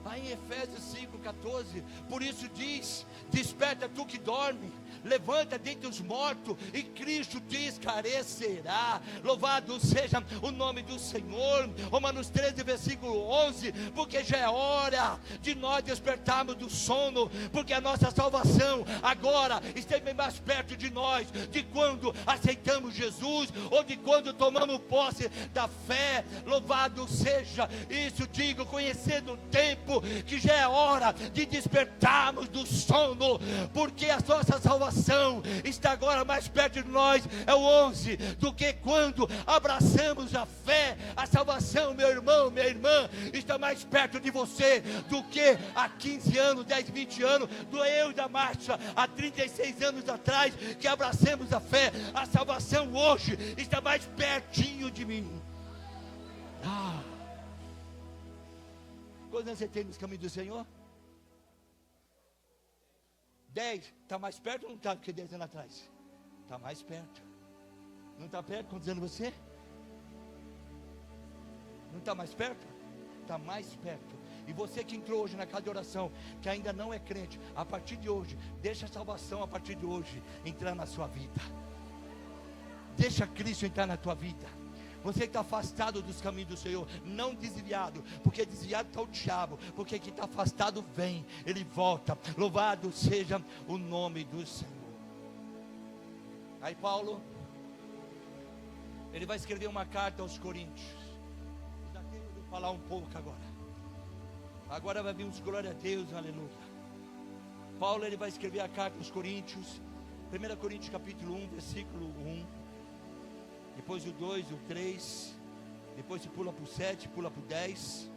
Aí em Efésios 5, 14. Por isso diz: desperta tu que dorme, levanta dentre os mortos, e Cristo te esclarecerá. Louvado seja o nome do Senhor. Romanos 13, versículo 11. Porque já é hora de nós despertarmos do sono, porque a nossa salvação agora esteve mais perto de nós, de quando aceitamos Jesus, ou de quando tomamos posse da fé. Louvado seja, isso digo, conhecendo o tempo, que já é hora de despertarmos do sono, porque a nossa salvação está agora mais perto de nós, é o 11, do que quando abraçamos a fé. A salvação, meu irmão, minha irmã, está mais perto de você do que há 15 anos, 10, 20 anos, do eu da marcha, há 36 anos atrás, que abracemos a fé. A salvação hoje está mais pertinho de mim. Quantos anos você tem nos caminhos do Senhor? 10, está mais perto ou não está do que 10 anos atrás? Está mais perto. Não está perto? Quantos anos você? Não está mais perto? Está mais perto. E você que entrou hoje na casa de oração, que ainda não é crente, a partir de hoje, deixa a salvação a partir de hoje entrar na sua vida. Deixa Cristo entrar na tua vida. Você que está afastado dos caminhos do Senhor, não desviado, porque desviado está o diabo, porque quem está afastado vem, ele volta. Louvado seja o nome do Senhor. Aí Paulo, ele vai escrever uma carta aos Coríntios. Já tenho de falar um pouco agora vai vir uns glória a Deus, aleluia. Paulo, ele vai escrever a carta aos Coríntios, 1 Coríntios capítulo 1, versículo 1. Depois o 2, o 3, depois se pula para o 7, pula para o 10,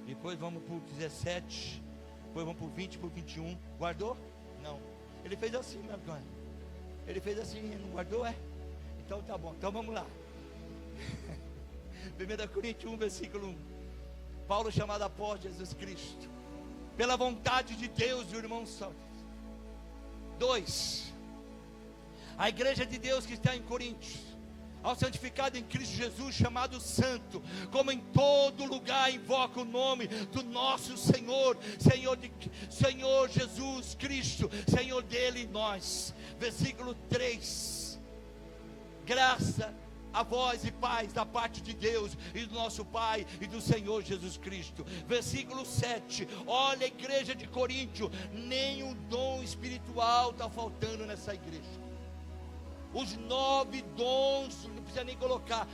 depois vamos para o 17, depois vamos para o 20, para o 21. Guardou? Não. Ele fez assim, meu irmão. Ele fez assim, não guardou, é? Então tá bom, então vamos lá. 1 Coríntios 1, versículo 1. Paulo, chamado apóstolo de Jesus Cristo, pela vontade de Deus, irmão santo. 2. A igreja de Deus que está em Coríntios, ao santificado em Cristo Jesus, chamado santo, como em todo lugar invoca o nome do nosso Senhor, Senhor Jesus Cristo, Senhor dele e nós. Versículo 3. Graça a voz e paz da parte de Deus e do nosso Pai e do Senhor Jesus Cristo. Versículo 7, olha a igreja de Coríntio, nenhum dom espiritual está faltando nessa igreja. Os 9 dons, não precisa nem coloca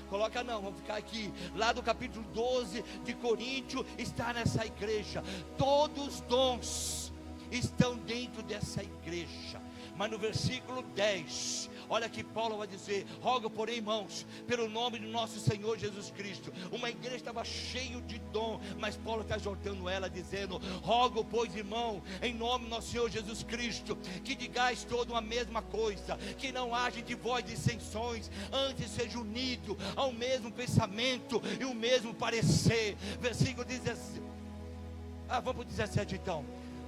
não, vamos ficar aqui, lá do capítulo 12 de Coríntio, está nessa igreja, todos os dons estão dentro dessa igreja. Mas no versículo 10, olha que Paulo vai dizer: rogo, porém, irmãos, pelo nome do nosso Senhor Jesus Cristo. Uma igreja estava cheia de dom, mas Paulo está exortando ela, dizendo: rogo, pois, irmão, em nome do nosso Senhor Jesus Cristo, que digais toda a mesma coisa, que não haja de vós dissensões, antes seja unido ao mesmo pensamento e o mesmo parecer. Versículo 17. Vamos para o 17 então.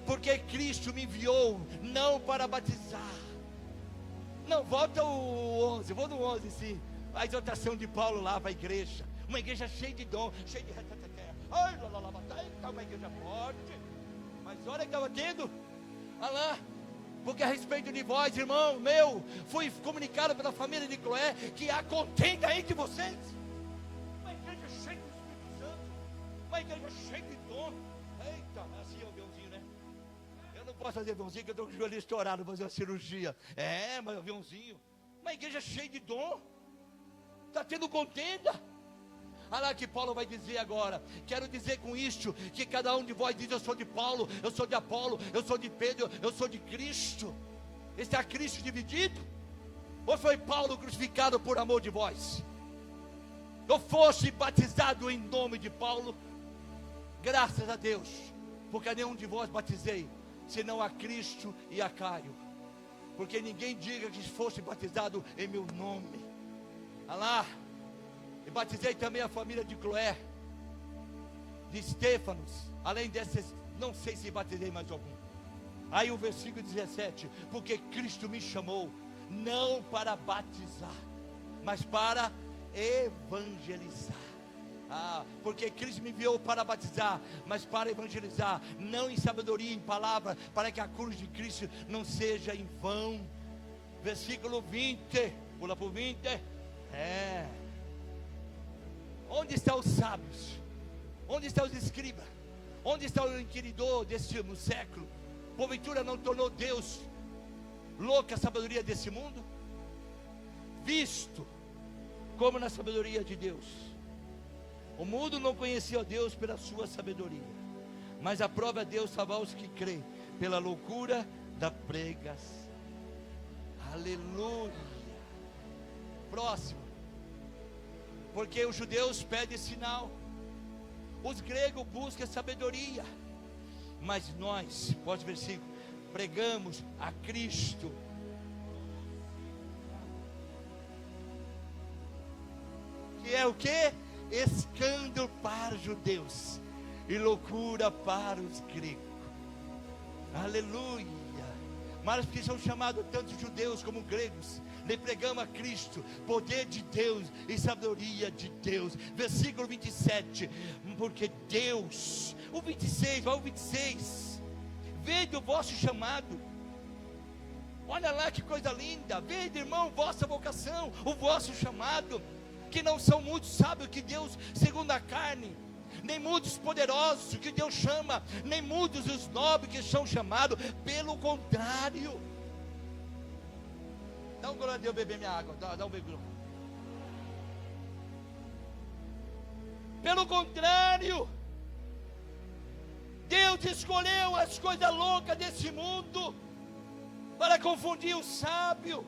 Porque Cristo me enviou não para batizar. Não, volta o 11, vou no 11 sim. A exortação de Paulo lá para a igreja. Uma igreja cheia de dom, cheia de uma igreja forte. Mas olha que estava tendo. Olha lá. Porque a respeito de vós, irmão meu, fui comunicado pela família de Cloé que há contenda entre vocês. Uma igreja cheia do Espírito Santo. Uma igreja cheia de dom. Eita, assim é o aviãozinho, né? Eu não posso fazer aviãozinho, que eu estou com o joelho estourado, fazer uma cirurgia. Mas aviãozinho. Uma igreja cheia de dom. Está tendo contenda. Olha lá que Paulo vai dizer agora. Quero dizer com isto, que cada um de vós diz: eu sou de Paulo, eu sou de Apolo, eu sou de Pedro, eu sou de Cristo. Está Cristo dividido? Ou foi Paulo crucificado por amor de vós? Eu fosse batizado em nome de Paulo? Graças a Deus, porque a nenhum de vós batizei, senão a Cristo e a Caio. Porque ninguém diga que fosse batizado em meu nome. Olha lá. E batizei também a família de Cloé, de Estéfanos. Além dessas, não sei se batizei mais algum. Aí o versículo 17: porque Cristo me chamou, não para batizar, mas para evangelizar. Porque Cristo me enviou para batizar, mas para evangelizar, não em sabedoria, em palavra, para que a cruz de Cristo não seja em vão. Versículo 20, pula para o 20. Onde estão os sábios? Onde estão os escribas? Onde está o inquiridor deste século? Porventura não tornou Deus louca a sabedoria desse mundo? Visto como na sabedoria de Deus, o mundo não conhecia Deus pela sua sabedoria, mas aprova a Deus salvar os que creem pela loucura da pregação. Aleluia. Próximo. Porque os judeus pedem sinal, os gregos buscam sabedoria, mas nós, pós-versículo, pregamos a Cristo. Que é o que? Escândalo para os judeus e loucura para os gregos. Aleluia. Mas que são chamados tanto judeus como gregos, lhe pregamos a Cristo, poder de Deus e sabedoria de Deus. Versículo 27, porque Deus, o 26, vai o 26, veja o vosso chamado. Olha lá que coisa linda. Veja, irmão, vossa vocação, o vosso chamado, que não são muitos sábios que Deus, segundo a carne, nem muitos poderosos que Deus chama, nem muitos os nobres que são chamados. Pelo contrário. Dá um glória a Deus, beber minha água. Dá um beijo. Pelo contrário, Deus escolheu as coisas loucas desse mundo para confundir o sábio.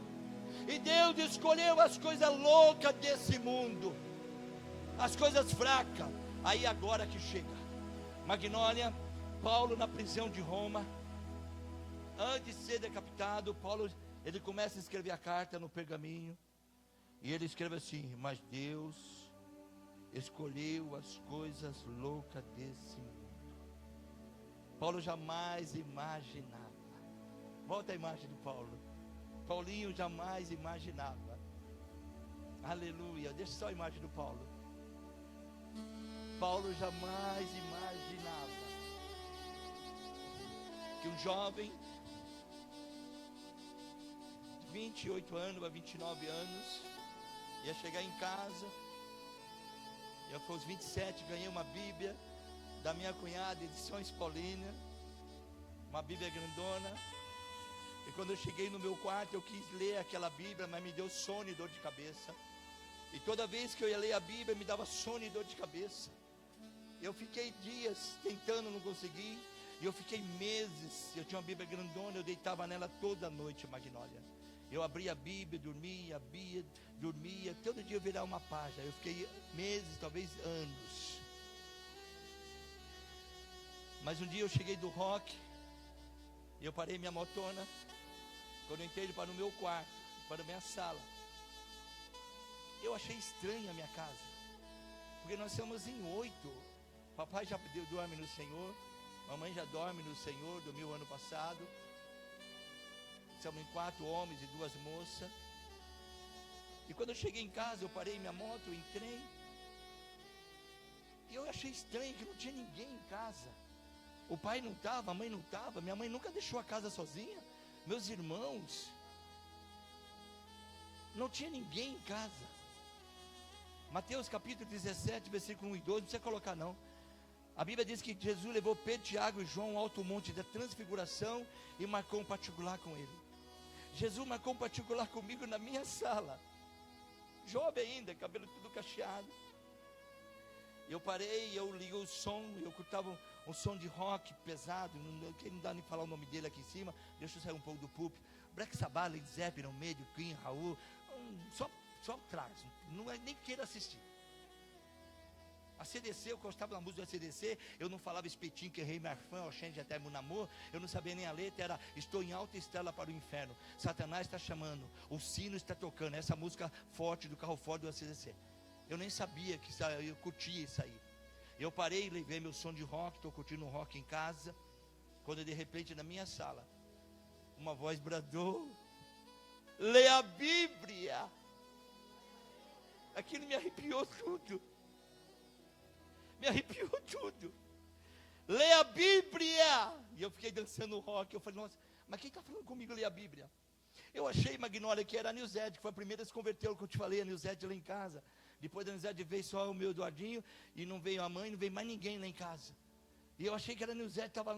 E Deus escolheu as coisas loucas desse mundo, as coisas fracas. Aí agora que chega Magnólia, Paulo na prisão de Roma, antes de ser decapitado, Paulo, ele começa a escrever a carta no pergaminho, e ele escreve assim: mas Deus escolheu as coisas loucas desse mundo. Paulo jamais imaginava. Volta a imagem de Paulo. Paulinho jamais imaginava. Aleluia. Deixa só a imagem do Paulo. Paulo jamais imaginava que um jovem de 28 anos a 29 anos Ia chegar em casa, eu fui aos 27, ganhei uma Bíblia da minha cunhada, edições Paulina, uma Bíblia grandona. E quando eu cheguei no meu quarto, eu quis ler aquela Bíblia, mas me deu sono e dor de cabeça. E toda vez que eu ia ler a Bíblia, me dava sono e dor de cabeça. Eu fiquei dias tentando, não consegui. E eu fiquei meses. Eu tinha uma Bíblia grandona, eu deitava nela toda noite, Magnólia. Eu abria a Bíblia, dormia. Todo dia eu virava uma página. Eu fiquei meses, talvez anos. Mas um dia eu cheguei do rock. E eu parei minha motona. Quando eu entrei para o meu quarto, para a minha sala, eu achei estranha a minha casa. Porque nós somos em 8. Papai já dorme no Senhor. Mamãe já dorme no Senhor, dormiu ano passado. Somos em 4 homens e 2 moças. E quando eu cheguei em casa, eu parei minha moto, eu entrei. E eu achei estranho que não tinha ninguém em casa. O pai não estava, a mãe não estava. Minha mãe nunca deixou a casa sozinha. Meus irmãos. Não tinha ninguém em casa. Mateus capítulo 17, versículo 1 e 12. Não precisa colocar não. A Bíblia diz que Jesus levou Pedro, Tiago e João ao alto monte da transfiguração e marcou um particular com ele. Jesus marcou um particular comigo na minha sala. Jovem ainda, cabelo tudo cacheado. Eu parei, eu liguei o som, eu escutava um som de rock pesado, não dá nem falar o nome dele aqui em cima, deixa eu sair um pouco do púlpito. Black Sabbath, Led Zeppelin, Medio, Queen, Raul, só traz, não é, nem queira assistir. A CDC, eu gostava da música da CDC, eu não falava espetinho, que errei marfã, oxente até mon amor, eu não sabia nem a letra, era estou em alta estrela para o inferno, Satanás está chamando, o sino está tocando, essa música forte do carro forte do CDC. Eu nem sabia que eu curtia isso aí. Eu parei, levei meu som de rock, estou curtindo um rock em casa, quando de repente na minha sala, uma voz bradou, lê a Bíblia. Aquilo me arrepiou tudo. Me arrepiou tudo. Lê a Bíblia. E eu fiquei dançando rock. Eu falei, nossa, mas quem está falando comigo ler a Bíblia? Eu achei, Magnólia, que era a Nilzete, que foi a primeira a se converter, que eu te falei, a Nilzete lá em casa. Depois da Nilzete veio só o meu Eduardinho, e não veio a mãe, não veio mais ninguém lá em casa. E eu achei que era a Nilzete, estava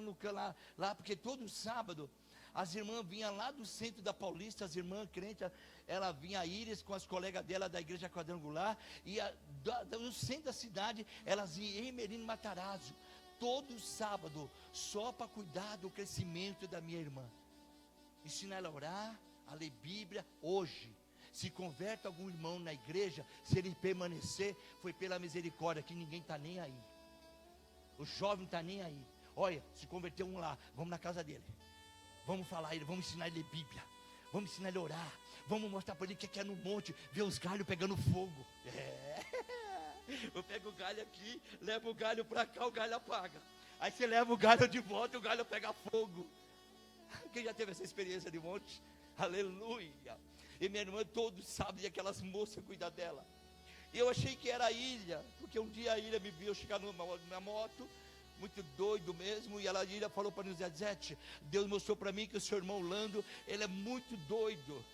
lá, porque todo sábado, as irmãs vinham lá do centro da Paulista, as irmãs crentes, ela vinha a Íris com as colegas dela da igreja quadrangular, e no centro da cidade, elas iam em Merino Matarazzo, todo sábado, só para cuidar do crescimento da minha irmã. Ensinar ela a orar, a ler Bíblia, hoje. Se converte algum irmão na igreja, se ele permanecer, foi pela misericórdia, que ninguém está nem aí. O jovem não está nem aí. Olha, se converteu um lá, vamos na casa dele. Vamos falar ele, vamos ensinar ele a ler Bíblia. Vamos ensinar ele a orar. Vamos mostrar para ele o que é no monte, ver os galhos pegando fogo. Eu pego o galho aqui, levo o galho para cá, o galho apaga. Aí você leva o galho de volta e o galho pega fogo. Quem já teve essa experiência de monte? Aleluia. E minha irmã todos sabem, aquelas moças cuidam dela. E eu achei que era a Ilha, porque um dia a Ilha me viu chegar na moto, muito doido mesmo, e a Ilha falou para Nilzete, Deus mostrou para mim que o seu irmão Lando, ele é muito doido,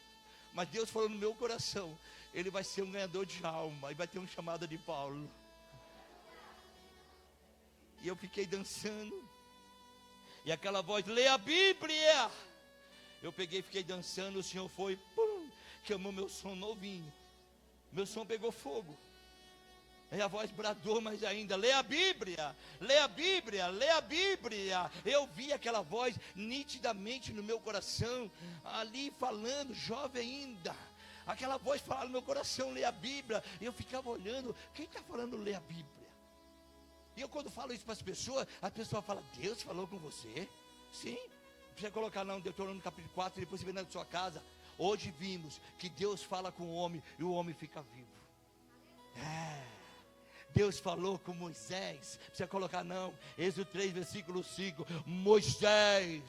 mas Deus falou no meu coração, ele vai ser um ganhador de alma, e vai ter um chamado de Paulo. E eu fiquei dançando, e aquela voz, lê a Bíblia. Eu peguei e fiquei dançando, o Senhor foi, pum, chamou meu som novinho, meu som pegou fogo. E a voz bradou mais ainda, lê a Bíblia, lê a Bíblia, lê a Bíblia. Eu vi aquela voz nitidamente no meu coração, ali falando, jovem ainda. Aquela voz falando no meu coração, lê a Bíblia. E eu ficava olhando, quem está falando lê a Bíblia? E eu quando falo isso para as pessoas falam, Deus falou com você? Sim, não precisa colocar não, Deuteronômio capítulo 4, depois você vem na sua casa. Hoje vimos que Deus fala com o homem e o homem fica vivo. Deus falou com Moisés, não precisa colocar não, Êxodo 3, versículo 5, Moisés,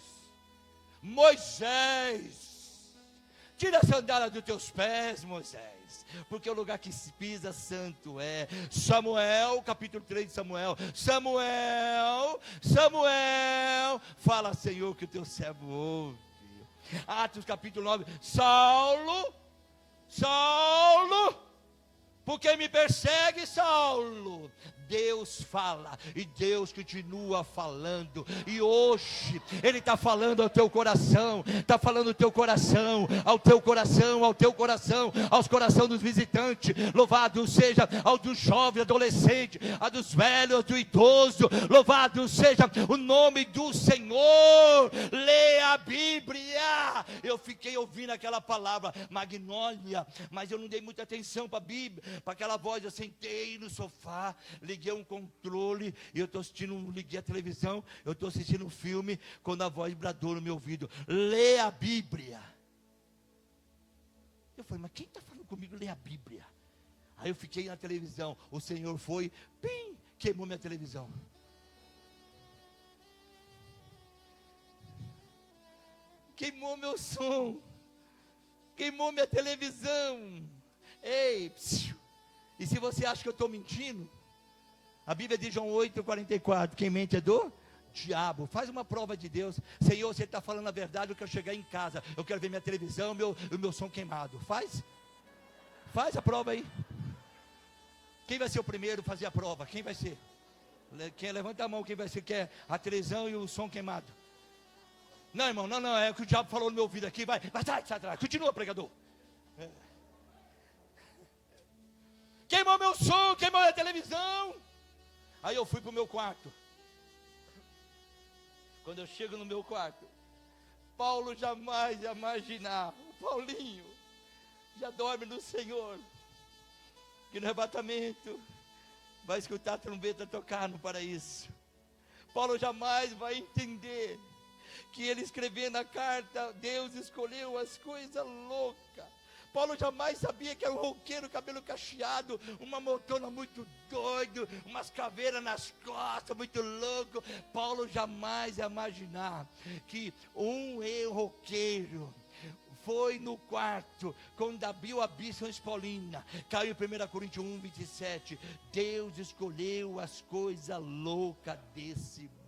tira a sandália dos teus pés, Moisés, porque o lugar que se pisa santo é. Samuel, capítulo 3 de Samuel, Samuel, fala Senhor que o teu servo ouve. Atos capítulo 9, Saulo, Por que me persegue, Saulo? Deus fala e Deus continua falando. E hoje Ele está falando ao teu coração. Está falando ao teu coração, ao teu coração, ao teu coração, aos corações dos visitantes. Louvado seja ao do jovem, adolescente, a dos velhos, do idoso. Louvado seja o nome do Senhor. Leia a Bíblia. Eu fiquei ouvindo aquela palavra magnólia, mas eu não dei muita atenção para a Bíblia, para aquela voz. Eu sentei no sofá, liguei um controle e eu estou assistindo, liguei a televisão, eu estou assistindo um filme, quando a voz bradou no meu ouvido: lê a Bíblia. Eu falei, mas quem está falando comigo? Lê a Bíblia. Aí eu fiquei na televisão, o Senhor foi, pim, queimou minha televisão. Queimou meu som, queimou minha televisão. Ei, psiu. E se você acha que eu estou mentindo, a Bíblia diz, João 8,44, quem mente é do diabo. Faz uma prova de Deus. Senhor, você está falando a verdade, eu quero chegar em casa, eu quero ver minha televisão, o meu som queimado. Faz a prova aí. Quem vai ser o primeiro a fazer a prova? Quem vai ser? Quem levanta a mão, quem vai ser? Quer a televisão e o som queimado? Não, irmão, não, é o que o diabo falou no meu ouvido aqui. Vai atrás, continua, pregador. Queimou meu som, queimou a televisão. Aí eu fui para o meu quarto. Quando eu chego no meu quarto, Paulo jamais ia imaginar, o Paulinho já dorme no Senhor, que no arrebatamento vai escutar a trombeta tocar no paraíso. Paulo jamais vai entender que ele escrevendo a carta, Deus escolheu as coisas loucas. Paulo jamais sabia que era um roqueiro, cabelo cacheado, uma motona muito doido, umas caveiras nas costas, muito louco. Paulo jamais ia imaginar que um roqueiro foi no quarto, quando abriu a bênção Paulina, caiu em 1 Coríntios 1:27, Deus escolheu as coisas loucas desse mundo.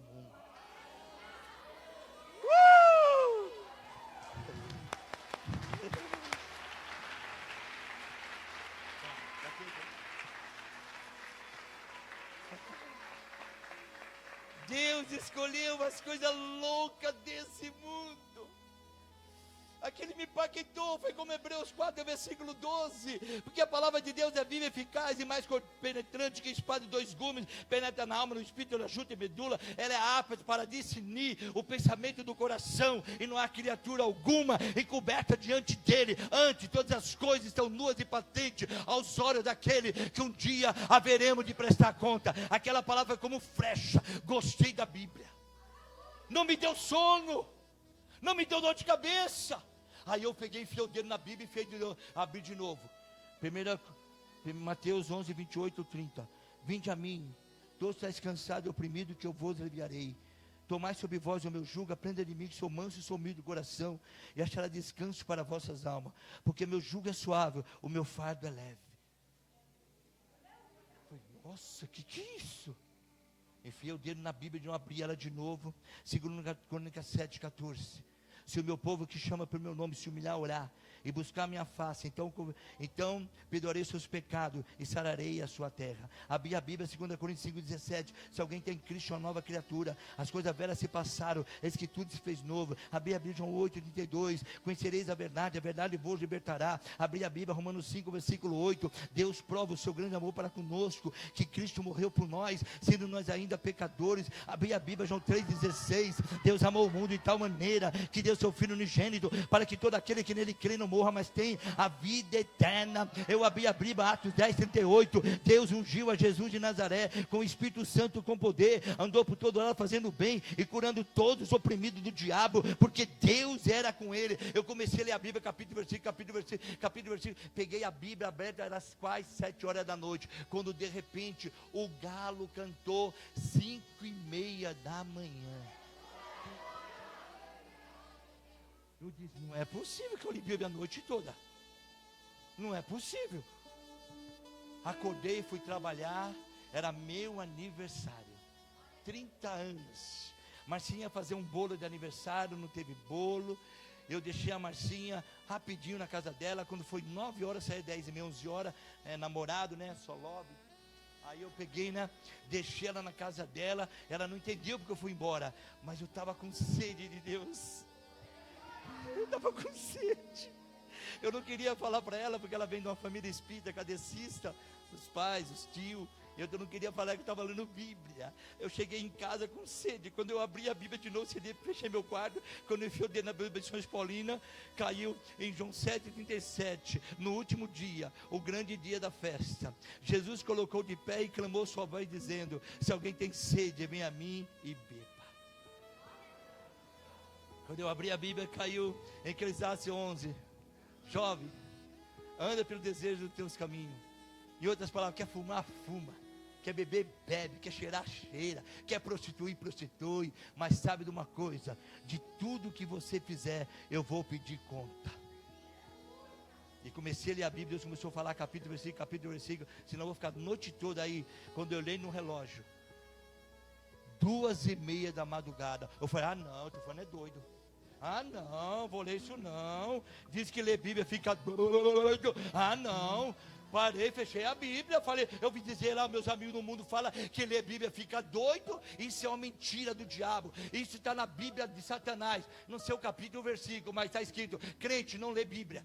Deus escolheu as coisas loucas desse mundo. Aquele me impactou, foi como Hebreus 4, versículo 12, porque a palavra de Deus é viva, eficaz e mais penetrante que espada de 2 gumes, penetra na alma, no espírito, na junta e medula, ela é apta para discernir o pensamento do coração, e não há criatura alguma encoberta diante dele. Antes, todas as coisas estão nuas e patentes aos olhos daquele que um dia haveremos de prestar conta. Aquela palavra é como flecha. Gostei da Bíblia, não me deu sono, não me deu dor de cabeça. Aí eu peguei, enfiei o dedo na Bíblia e abri de novo. Mateus 11, 28, 30. Vinde a mim, todos estáis cansados e oprimidos, que eu vos aliviarei. Tomai sobre vós o meu jugo, aprenda de mim, que sou manso e sou humilde de coração, e achará descanso para vossas almas, porque meu jugo é suave, o meu fardo é leve. Nossa, que é isso? Enfiei o dedo na Bíblia e não abri ela de novo. 2 Crônicas 7, 14. Se o meu povo que chama pelo meu nome se humilhar, orar e buscar a minha face, então perdoarei seus pecados e sararei a sua terra. Abri a Bíblia, 2 Coríntios 5:17. Se alguém tem Cristo, é uma nova criatura, as coisas velhas se passaram, eis que tudo se fez novo. Abri a Bíblia, João 8:32. Conhecereis a verdade vos libertará. Abri a Bíblia, Romanos 5, versículo 8. Deus prova o seu grande amor para conosco, que Cristo morreu por nós, sendo nós ainda pecadores. Abri a Bíblia, João 3:16. Deus amou o mundo de tal maneira que deu seu Filho unigênito, para que todo aquele que nele crê não morra, mas tem a vida eterna. Eu abri a Bíblia, Atos 10:38. Deus ungiu a Jesus de Nazaré com o Espírito Santo, com poder, andou por todo lado fazendo bem e curando todos os oprimidos do diabo, porque Deus era com ele. Eu comecei a ler a Bíblia, capítulo, versículo. Peguei a Bíblia aberta, era quase 7 horas da noite, quando de repente o galo cantou 5:30 da manhã. Eu disse, não é possível que eu li Bíblia a noite toda. Não é possível. Acordei, fui trabalhar, era meu aniversário. 30 anos. Marcinha ia fazer um bolo de aniversário, não teve bolo. Eu deixei a Marcinha rapidinho na casa dela. Quando foi 9 horas, saí 10h30, 11 horas, namorado, né, só love. Aí eu peguei, né, deixei ela na casa dela. Ela não entendeu porque eu fui embora, mas eu estava com sede de Deus. Eu estava com sede. Eu não queria falar para ela, porque ela vem de uma família espírita, cadecista, os pais, os tios. Eu não queria falar que estava lendo Bíblia. Eu cheguei em casa com sede. Quando eu abri a Bíblia de novo, fechei meu quarto. Quando eu enfiei o dedo na Bíblia de São Paulina, caiu em João 7,37. No último dia, o grande dia da festa, Jesus colocou de pé e clamou sua voz dizendo: se alguém tem sede, vem a mim e beba. Quando eu abri a Bíblia, caiu em Eclesiastes 11. Jovem, anda pelo desejo dos teus caminhos. Em outras palavras, quer fumar, fuma. Quer beber, bebe. Quer cheirar, cheira. Quer prostituir, prostitui. Mas sabe de uma coisa? De tudo que você fizer, eu vou pedir conta. E comecei a ler a Bíblia. Deus começou a falar capítulo, versículo. Senão eu vou ficar a noite toda aí. Quando eu leio no relógio, 2h30 da madrugada. Eu falei, não, o telefone é doido. Não, vou ler isso não. Diz que ler Bíblia fica doido. Não. Parei, fechei a Bíblia, falei, eu vim dizer lá, meus amigos no mundo falam que ler Bíblia fica doido. Isso é uma mentira do diabo. Isso está na Bíblia de Satanás, no seu capítulo, versículo, mas está escrito: crente não lê Bíblia.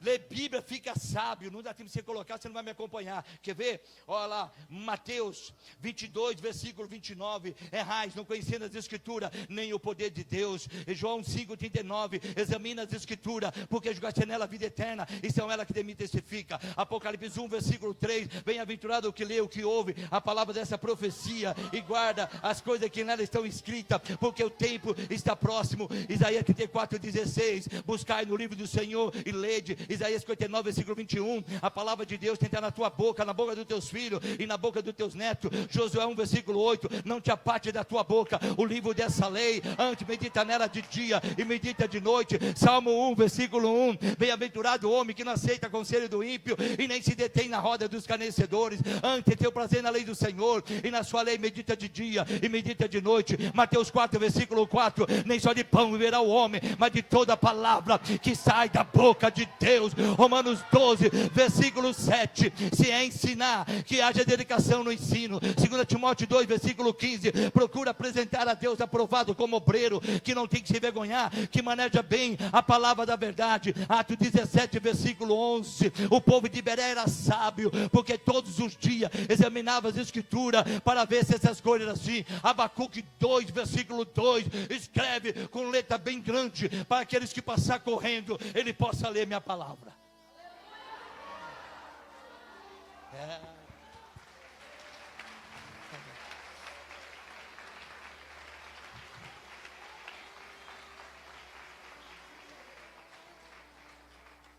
Lê Bíblia, fica sábio. Não dá tempo de você colocar, você não vai me acompanhar. Quer ver? Olha lá, Mateus 22, versículo 29. Errais, não conhecendo as Escrituras, nem o poder de Deus. E João 5,39. Examina as Escrituras, porque julgaste nela a vida eterna, e são ela que de mim testifica. Apocalipse 1, versículo 3. Bem-aventurado o que lê, o que ouve a palavra dessa profecia, e guarda as coisas que nela estão escritas, porque o tempo está próximo. Isaías 34,16. Buscai no livro do Senhor e lede. Isaías 59, versículo 21, a palavra de Deus tem que estar na tua boca, na boca dos teus filhos e na boca dos teus netos. Josué 1, versículo 8, não te aparte da tua boca o livro dessa lei, antes medita nela de dia e medita de noite. Salmo 1, versículo 1, bem-aventurado o homem que não aceita conselho do ímpio e nem se detém na roda dos escarnecedores. Antes teu prazer na lei do Senhor, e na sua lei medita de dia e medita de noite. Mateus 4, versículo 4, nem só de pão viverá o homem, mas de toda palavra que sai da boca de Deus. Romanos 12, versículo 7, se é ensinar, que haja dedicação no ensino. 2 Timóteo 2, versículo 15, procura apresentar a Deus aprovado como obreiro, que não tem que se envergonhar, que maneja bem a palavra da verdade. Atos 17, versículo 11, o povo de Beré era sábio, porque todos os dias examinava as Escrituras, para ver se essas coisas assim. Abacuque 2, versículo 2, escreve com letra bem grande, para aqueles que passar correndo, ele possa ler minha palavra.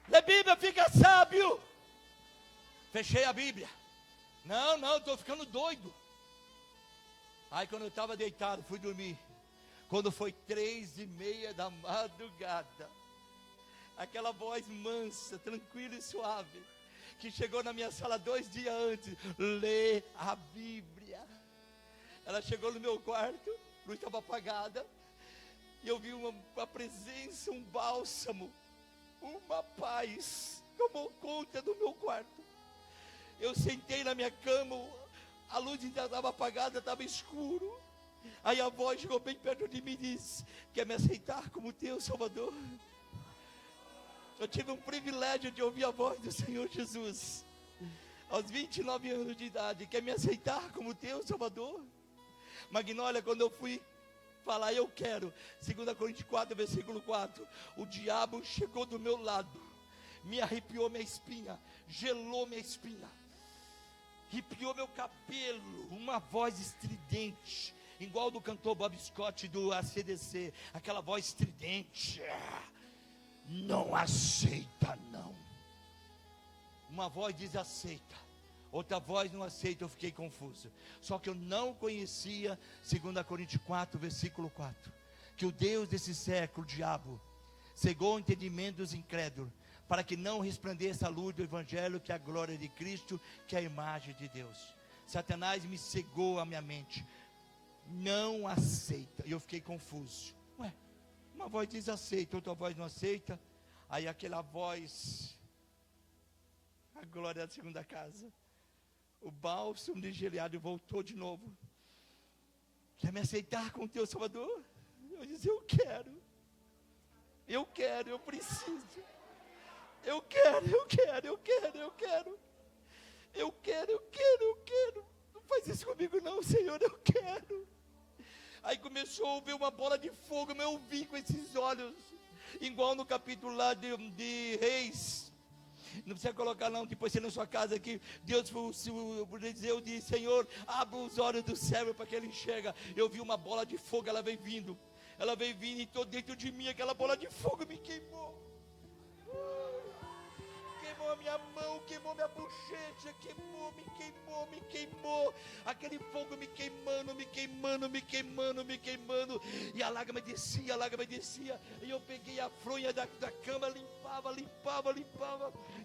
Lê Bíblia, fica sábio. Fechei a Bíblia. Não, estou ficando doido. Aí quando eu estava deitado, fui dormir. Quando foi 3h30 da madrugada, aquela voz mansa, tranquila e suave, que chegou na minha sala 2 dias antes: lê a Bíblia. Ela chegou no meu quarto, a luz estava apagada, e eu vi uma presença, um bálsamo, uma paz tomou conta do meu quarto. Eu sentei na minha cama, a luz ainda estava apagada, estava escuro. Aí a voz chegou bem perto de mim e disse: quer me aceitar como teu Salvador? Eu tive um privilégio de ouvir a voz do Senhor Jesus aos 29 anos de idade. Quer me aceitar como teu Salvador? Magnólia, quando eu fui falar eu quero, 2 Coríntios 4, versículo 4, o diabo chegou do meu lado, me arrepiou minha espinha, gelou minha espinha, arrepiou meu cabelo, uma voz estridente, igual do cantor Bob Scott do AC/DC, aquela voz estridente: não aceita não. Uma voz diz aceita, outra voz não aceita. Eu fiquei confuso, só que eu não conhecia 2 Coríntios 4, versículo 4, que o Deus desse século, o diabo, cegou o entendimento dos incrédulos, para que não resplandeça a luz do Evangelho, que é a glória de Cristo, que é a imagem de Deus. Satanás me cegou a minha mente. Não aceita. E eu fiquei confuso. Uma voz diz aceita, outra voz não aceita. Aí aquela voz, a glória da segunda casa, o bálsamo de Gileade voltou de novo. Quer me aceitar como teu Salvador? Eu disse, eu quero, eu preciso, eu quero. Não faz isso comigo não, Senhor, eu quero. Aí começou a ver uma bola de fogo, eu vi com esses olhos, igual no capítulo lá de Reis. Não precisa colocar não, depois você na sua casa aqui, Deus eu disse, Senhor, abre os olhos do céu para que ele enxerga. Eu vi uma bola de fogo, ela veio vindo e todo dentro de mim, aquela bola de fogo me queimou. Queimou a minha mão, queimou minha bochecha, me queimou, aquele fogo me queimando, e a lágrima descia, e eu peguei a fronha da cama, limpava,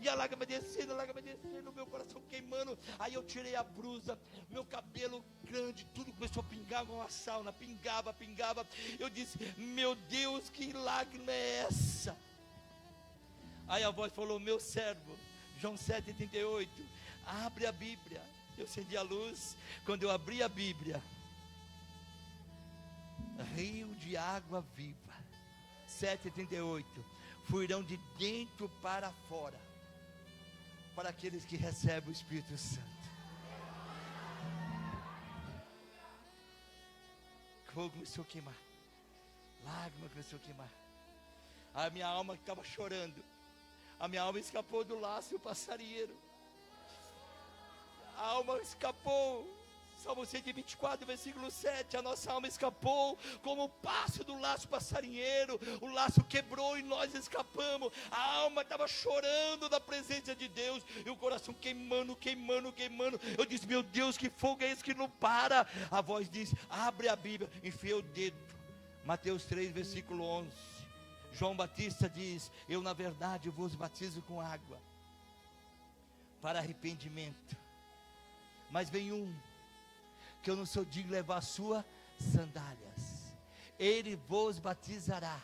e a lágrima descendo, meu coração queimando. Aí eu tirei a blusa, meu cabelo grande, tudo começou a pingar igual uma sauna, pingava, eu disse, meu Deus, que lágrima é essa? Aí a voz falou, meu servo, João 7,38, abre a Bíblia. Eu acendi a luz, quando eu abri a Bíblia, rio de água viva, 7,38, fluirão de dentro para fora, para aqueles que recebem o Espírito Santo. O fogo começou a queimar, lágrima começou a queimar, a minha alma que estava chorando, a minha alma escapou do laço passarinheiro. A alma escapou. Salmo 124, versículo 7. A nossa alma escapou como o passo do laço passarinheiro. O laço quebrou e nós escapamos. A alma estava chorando da presença de Deus. E o coração queimando. Eu disse, meu Deus, que fogo é esse que não para? A voz disse, abre a Bíblia. Enfiei o dedo. Mateus 3, versículo 11. João Batista diz, eu na verdade vos batizo com água para arrependimento, mas vem um que eu não sou digno de levar suas sandálias. Ele vos batizará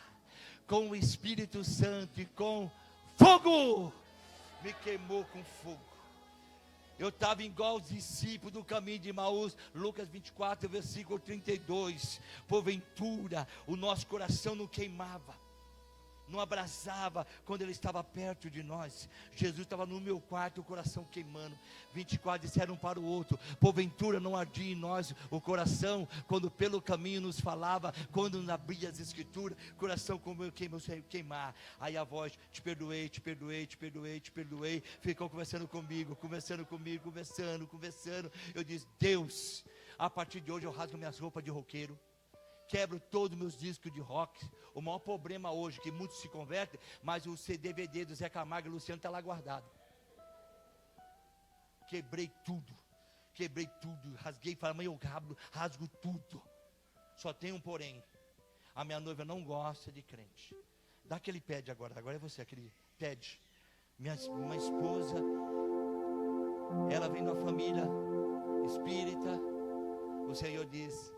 com o Espírito Santo e com fogo. Me queimou com fogo. Eu estava igual os discípulos do caminho de Emaús, Lucas 24, versículo 32. Porventura o nosso coração não queimava, não abrasava quando ele estava perto de nós. Jesus estava no meu quarto, o coração queimando. 24 disseram um para o outro, porventura não ardia em nós o coração, quando pelo caminho nos falava, quando abria as escrituras, coração como eu queimar. Aí a voz, te perdoei, ficou conversando comigo. Eu disse, Deus, a partir de hoje eu rasgo minhas roupas de roqueiro, quebro todos os meus discos de rock. O maior problema hoje, que muitos se convertem, mas o DVD do Zé Camargo e Luciano está lá guardado. Quebrei tudo, rasguei, falei, mãe, eu rasgo tudo. Só tem um porém, a minha noiva não gosta de crente. Dá aquele pede agora é você, aquele pede. Minha esposa, ela vem de uma família espírita. O Senhor diz,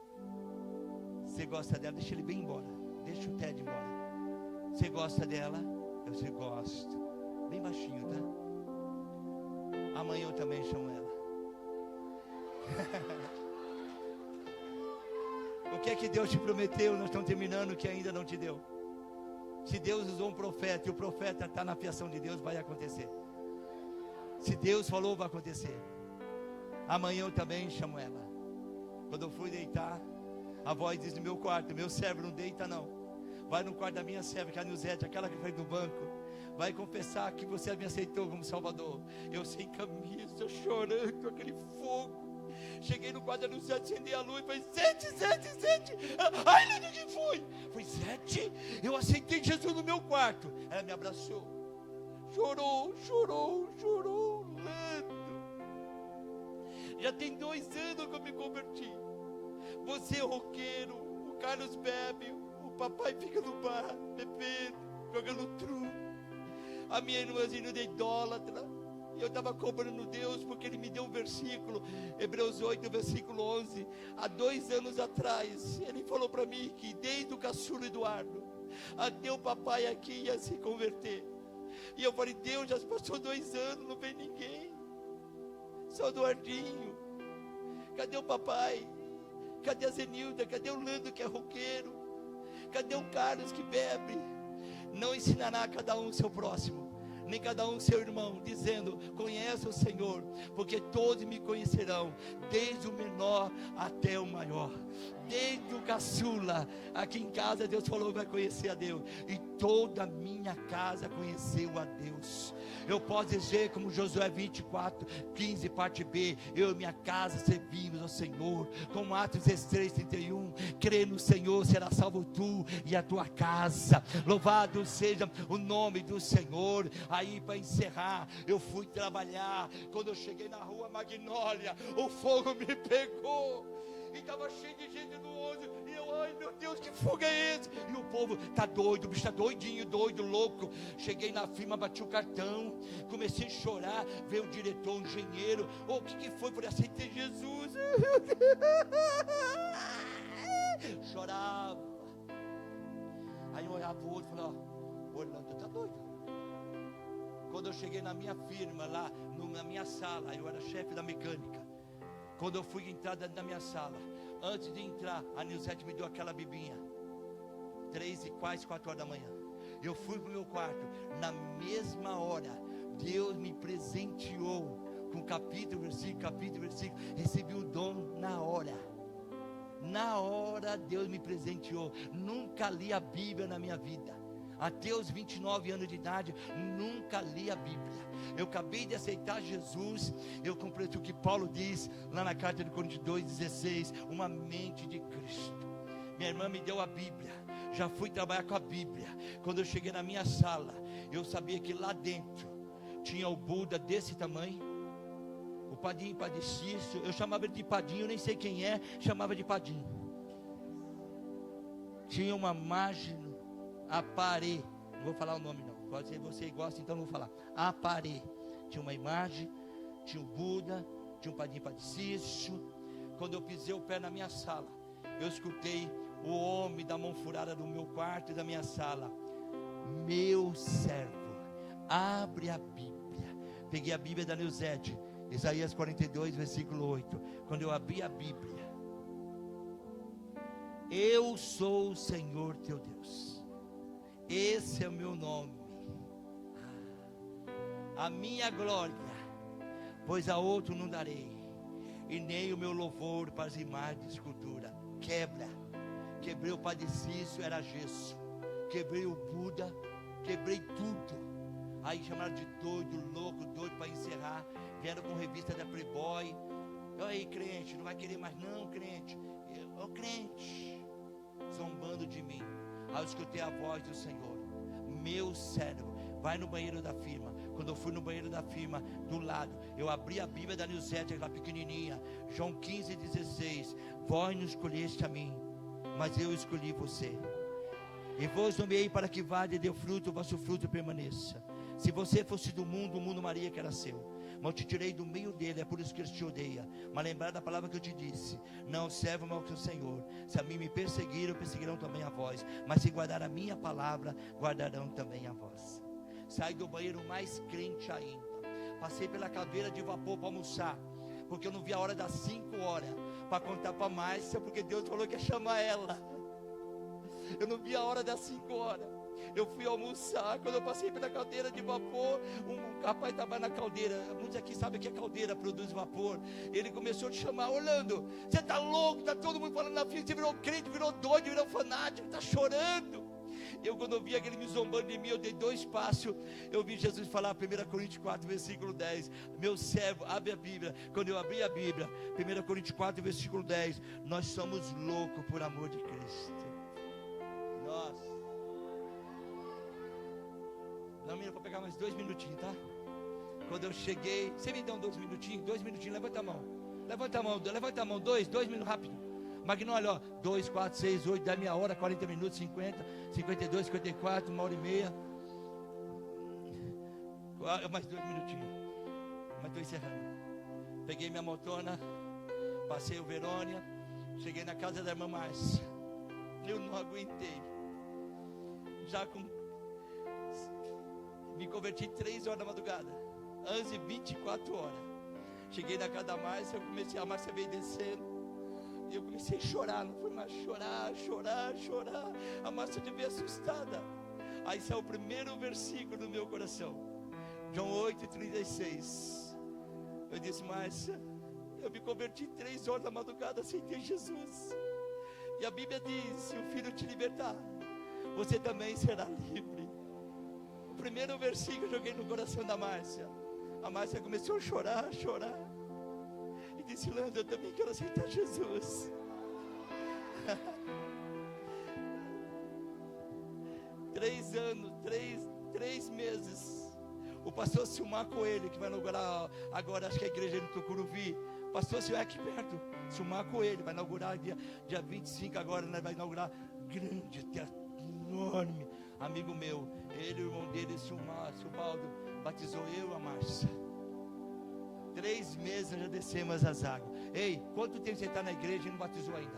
você gosta dela, deixa ele bem embora, deixa o Ted embora. Você gosta dela? Eu disse, gosto. Bem baixinho, tá? Amanhã eu também chamo ela. O que é que Deus te prometeu? Nós estamos terminando o que ainda não te deu. Se Deus usou um profeta e o profeta está na fiação de Deus, vai acontecer. Se Deus falou, vai acontecer. Amanhã eu também chamo ela. Quando eu fui deitar, a voz diz no meu quarto, meu servo não deita não. Vai no quarto da minha serva, que é a Nilzete, aquela que foi do banco. Vai confessar que você me aceitou como Salvador. Eu sem camisa, chorando, aquele fogo. Cheguei no quarto da Nilzete, acendi a luz e falei, Zete. Ai, onde que foi? Foi Zete, eu aceitei Jesus no meu quarto. Ela me abraçou. Chorou, lento. Já tem 2 anos que eu me converti. Você é roqueiro, o Carlos bebe, o papai fica no bar, bebendo, jogando truco. A minha irmãzinha é idólatra. E eu estava cobrando Deus, porque Ele me deu um versículo, Hebreus 8, versículo 11. Há 2 anos atrás, Ele falou para mim que desde o caçulo Eduardo até o papai aqui ia se converter. E eu falei, Deus, já passou 2 anos, não vem ninguém. Só o Eduardinho. Cadê o papai? Cadê a Zenilda? Cadê o Lando que é roqueiro? Cadê o Carlos que bebe? Não ensinará cada um o seu próximo, nem cada um seu irmão, dizendo, conhece o Senhor, porque todos me conhecerão, desde o menor até o maior, desde o caçula. Aqui em casa Deus falou que vai conhecer a Deus, e toda a minha casa conheceu a Deus. Eu posso dizer como Josué 24:15, parte B, eu e minha casa servimos ao Senhor. Como Atos 16:31, crê no Senhor, será salvo tu e a tua casa. Louvado seja o nome do Senhor. Aí, para encerrar, eu fui trabalhar. Quando eu cheguei na rua Magnólia, o fogo me pegou, e estava cheio de gente no ônibus, e eu, ai meu Deus, que fogo é esse? E o povo está doido, o bicho está doidinho, doido, louco. Cheguei na firma, bati o cartão, comecei a chorar, veio o diretor, o engenheiro, o que foi? Por aceitei Jesus. Chorava. Aí eu olhava o outro e falava, Orlando, está doido? Quando eu cheguei na minha firma, lá na minha sala, eu era chefe da mecânica. Quando eu fui entrar dentro da minha sala, antes de entrar, a Nilzete me deu aquela bibinha, 3 e quase 4 horas da manhã. Eu fui para o meu quarto, na mesma hora, Deus me presenteou com capítulo, versículo, recebi o dom na hora. Na hora Deus me presenteou. Nunca li a Bíblia na minha vida. Até os 29 anos de idade, nunca li a Bíblia. Eu acabei de aceitar Jesus. Eu completo o que Paulo diz lá na carta de Coríntios 2:16, uma mente de Cristo. Minha irmã me deu a Bíblia, já fui trabalhar com a Bíblia. Quando eu cheguei na minha sala, eu sabia que lá dentro tinha o Buda desse tamanho, o Padinho Padecício. Eu chamava ele de Padinho, eu nem sei quem é, chamava de Padinho. Tinha uma imagem, Aparê, não vou falar o nome não, pode ser você gosta, então não vou falar. Aparê, tinha uma imagem, tinha o Buda, tinha um Padinho Padecício. Quando eu pisei o pé na minha sala, eu escutei o homem da mão furada do meu quarto e da minha sala: meu servo, abre a Bíblia. Peguei a Bíblia da Nilzete, Isaías 42, versículo 8. Quando eu abri a Bíblia, eu sou o Senhor teu Deus, esse é o meu nome, a minha glória, pois a outro não darei, e nem o meu louvor para as imagens de escultura. Quebrei o Padecício, era gesso, quebrei o Buda, quebrei tudo. Aí chamaram de doido, louco, doido para encerrar. Vieram com revista da Playboy. Aí, crente, não vai querer mais não, crente. Ô crente, zombando de mim. Aí eu escutei a voz do Senhor: meu servo, vai no banheiro da firma. Quando eu fui no banheiro da firma, do lado, eu abri a Bíblia da Nilzete, aquela pequenininha, João 15:16. Vós não escolheste a mim, mas eu escolhi você, e vos nomeei para que vá e dê fruto, o vosso fruto permaneça. Se você fosse do mundo, o mundo Maria que era seu, mas eu te tirei do meio dele, é por isso que ele te odeia. Mas lembrar da palavra que eu te disse: não serve mal que o Senhor. Se a mim me perseguiram, perseguirão também a vós, mas se guardar a minha palavra, guardarão também a vós. Saí do banheiro mais crente ainda. Passei pela cadeira de vapor para almoçar, porque eu não vi a hora das 5 horas para contar para Márcia, porque Deus falou que ia chamar ela. Eu não vi a hora das 5 horas. Eu fui almoçar. Quando eu passei pela caldeira de vapor, um rapaz estava na caldeira. Muitos aqui sabem que a caldeira produz vapor. Ele começou a te chamar: Orlando, você está louco? Está todo mundo falando na fila. Você virou crente, virou doido, virou fanático, está chorando. Quando eu vi aquele me zombando de mim, eu dei 2 passos. Eu vi Jesus falar, 1 Coríntios 4, versículo 10. Meu servo, abre a Bíblia. Quando eu abri a Bíblia, 1 Coríntios 4, versículo 10. Nós somos loucos por amor de Cristo. Nós. Não, menina, vou pegar mais 2 minutinhos, tá? Quando eu cheguei, você me dá 2 minutinhos? 2 minutinhos, levanta a mão. Levanta a mão, 2 minutos, rápido. Magnólia, ó, 2, 4, 6, 8, 10, meia hora, 40 minutos, 50, 52, 54, 1h30. Mais 2 minutinhos. Mas estou encerrando. Peguei minha motona, passei o Verônia, cheguei na casa da irmã Márcia. Eu não aguentei. Me converti 3 horas da madrugada, 11h24. Cheguei na casa da Márcia, a Márcia veio descendo, e eu comecei a chorar, não foi mais chorar. A Márcia devia assustada. Aí saiu o primeiro versículo do meu coração, João 8:36. Eu disse: Márcia, eu me converti 3 horas da madrugada, aceitei Jesus. E a Bíblia diz: se o Filho te libertar, você também será livre. O primeiro versículo eu joguei no coração da Márcia. A Márcia começou a chorar. E disse: Lando, eu também quero aceitar Jesus. 3 anos, 3 meses. O pastor Silmar Coelho, que vai inaugurar agora, acho que a igreja no Tucuruvi. Pastor Silmar aqui perto, Silmar Coelho, vai inaugurar dia 25 agora, né? Vai inaugurar grande, enorme. Amigo meu, ele, o irmão dele, Silvaldo, batizou eu e a Márcia. 3 meses nós já descemos as águas. Ei, quanto tempo você está na igreja e não batizou ainda?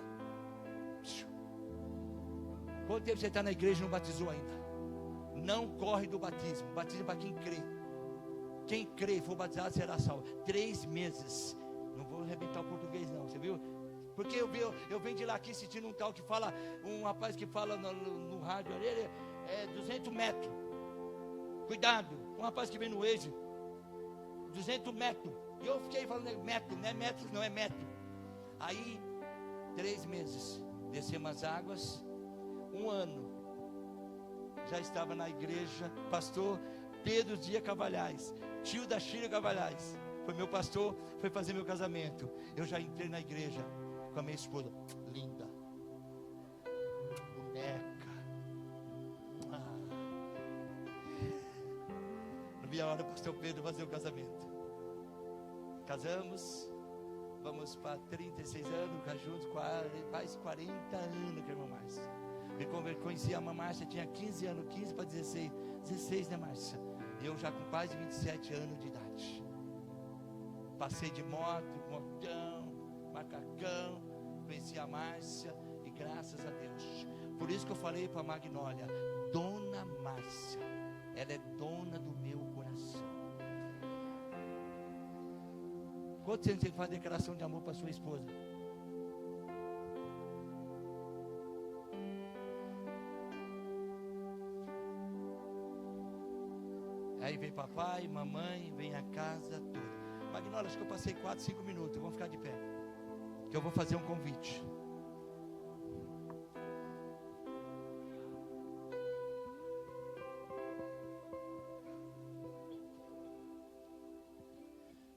Quanto tempo você está na igreja e não batizou ainda? Não corre do batismo. Batismo para quem crê. Quem crê e for batizado será salvo. 3 meses. Não vou arrebentar o português não, você viu? Porque eu venho de lá aqui assistindo um tal que fala, um rapaz que fala no rádio, ele é 200 metros. Cuidado, um rapaz que vem no Waze, 200 metros. E eu fiquei falando, metro, não é metros, não é metro. Aí, 3 meses, descemos as águas. 1 ano, já estava na igreja. Pastor Pedro Dia Cavalhais, tio da Chile Cavalhais, foi meu pastor, foi fazer meu casamento. Eu já entrei na igreja com a minha esposa, linda, boneca. Não vi a hora do pastor Pedro fazer o casamento. Casamos, vamos para 36 anos, ficar juntos, faz 40 anos que a irmã Márcia. Conheci a irmã Márcia, tinha 15 anos, 15 para 16, né, Márcia? Eu já com quase 27 anos de idade. Passei de moto, motão, macacão, conheci a Márcia e graças a Deus. Por isso que eu falei para a Magnólia, Dona Márcia, ela é dona do meu coração. Quanto tempo você faz declaração de amor para sua esposa? Aí vem papai, mamãe, vem a casa toda. Magnólia, acho que eu passei 4, 5 minutos. Vamos ficar de pé, que eu vou fazer um convite.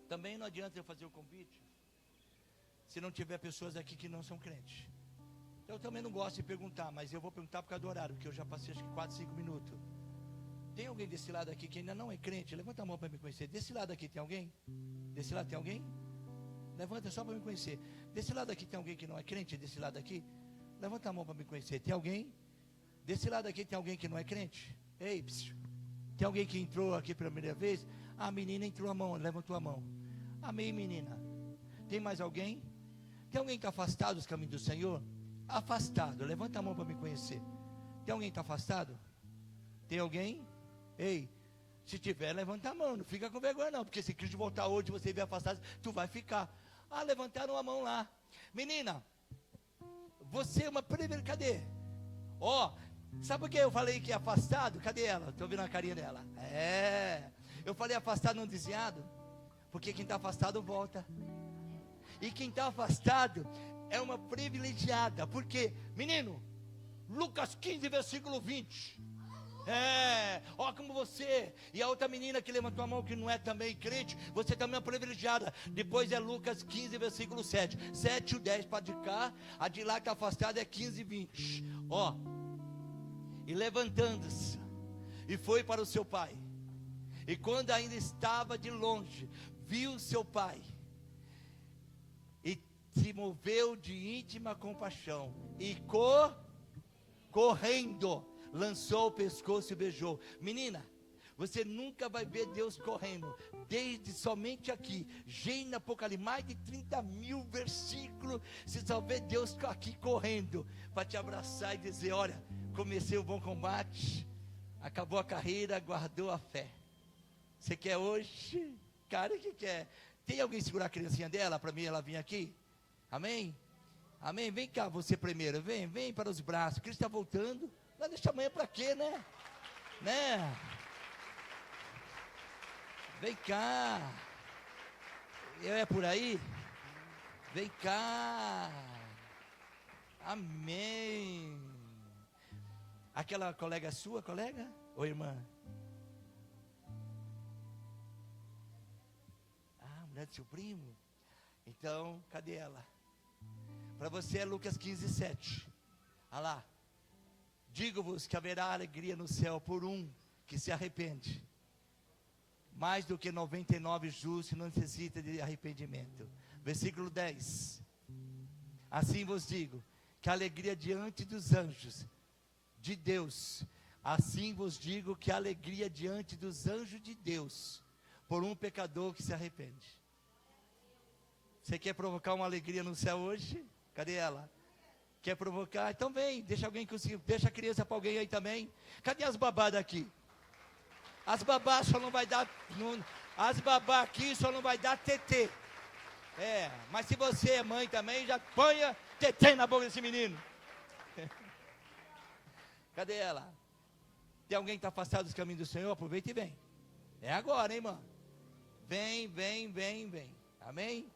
Também não adianta eu fazer o convite se não tiver pessoas aqui que não são crentes. Eu também não gosto de perguntar, mas eu vou perguntar por causa do horário, porque eu já passei acho que 4, 5 minutos. Tem alguém desse lado aqui que ainda não é crente? Levanta a mão para me conhecer. Desse lado aqui tem alguém? Desse lado tem alguém? Levanta só para me conhecer. Desse lado aqui tem alguém que não é crente? Desse lado aqui? Levanta a mão para me conhecer. Tem alguém? Desse lado aqui tem alguém que não é crente? Ei, psiu. Tem alguém que entrou aqui pela primeira vez? A menina entrou a mão, levantou a mão. Amém, menina. Tem mais alguém? Tem alguém que está afastado dos caminhos do Senhor? Afastado, levanta a mão para me conhecer. Tem alguém que está afastado? Tem alguém? Ei, se tiver, levanta a mão, não fica com vergonha não, porque se Cristo voltar hoje, você vier afastado, tu vai ficar. Ah, levantaram a mão lá. Menina, você é uma primeira, cadê? Ó, sabe por que eu falei que é afastado? Cadê ela? Estou vendo a carinha dela. Eu falei afastado, não desviado, porque quem está afastado volta. E quem está afastado é uma privilegiada, porque, menino, Lucas 15, versículo 20. Ó como você, e a outra menina que levantou a mão que não é também crente, você também é privilegiada. Depois é Lucas 15, versículo 7. 7 e 10 para de cá, a de lá que está afastada é 15 e 20. Ó, e levantando-se, e foi para o seu pai. E quando ainda estava de longe, viu seu pai, e se moveu de íntima compaixão, e correndo, lançou o pescoço e beijou. Menina, você nunca vai ver Deus correndo, desde somente aqui, Gênesis, Apocalipse, mais de 30 mil versículos, você só vê Deus aqui correndo, para te abraçar e dizer, olha, comecei o bom combate, acabou a carreira, guardou a fé. Você quer hoje? Cara, que quer? Tem alguém segurar a criancinha dela, para mim ela vir aqui? Amém? Amém? Vem cá você primeiro, vem para os braços, Cristo está voltando. Vai deixar amanhã para quê, né? Vem cá. É por aí? Vem cá. Amém. Aquela colega sua, colega? Ou irmã? Ah, mulher do seu primo? Então, cadê ela? Para você é Lucas 15:7. Olha lá. Digo-vos que haverá alegria no céu por um que se arrepende. Mais do que 99 justos não necessita de arrependimento. Versículo 10. Assim vos digo, que a alegria diante dos anjos de Deus, assim vos digo que a alegria diante dos anjos de Deus, por um pecador que se arrepende. Você quer provocar uma alegria no céu hoje? Cadê ela? Quer provocar? Então vem, deixa alguém conseguir, deixa a criança para alguém aí também. Cadê as babás daqui? As babás só não vai dar, as babás aqui só não vai dar TT. Mas se você é mãe também, já ponha TT na boca desse menino. Cadê ela? Tem alguém que está afastado dos caminhos do Senhor? Aproveita e vem. É agora, hein, irmã? Vem. Amém?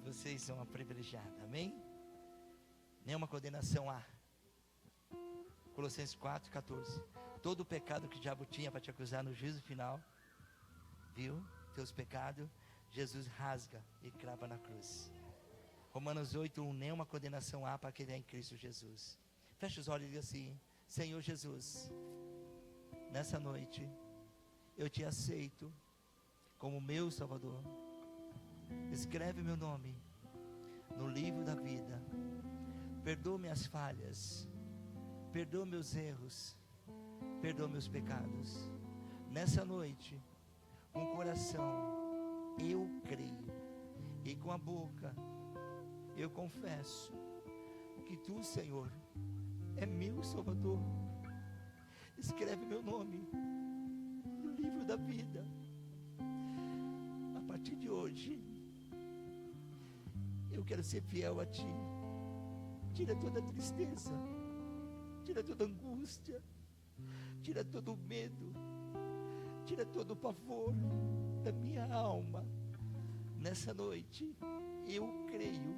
Vocês são uma privilegiada, amém? Nenhuma condenação há. Colossenses 4:14. Todo o pecado que o diabo tinha para te acusar no juízo final, viu? Teus pecados, Jesus rasga e crava na cruz. Romanos 8:1. Nenhuma condenação há para aquele que é em Cristo Jesus. Feche os olhos e diga assim: Senhor Jesus, nessa noite eu te aceito como meu Salvador. Escreve meu nome no livro da vida. Perdoa minhas falhas, perdoa meus erros, perdoa meus pecados. Nessa noite, com o coração eu creio, e com a boca eu confesso que tu, Senhor, é meu Salvador. Escreve meu nome no livro da vida. A partir de hoje eu quero ser fiel a ti. Tira toda a tristeza, tira toda a angústia, tira todo o medo, tira todo o pavor da minha alma. Nessa noite eu creio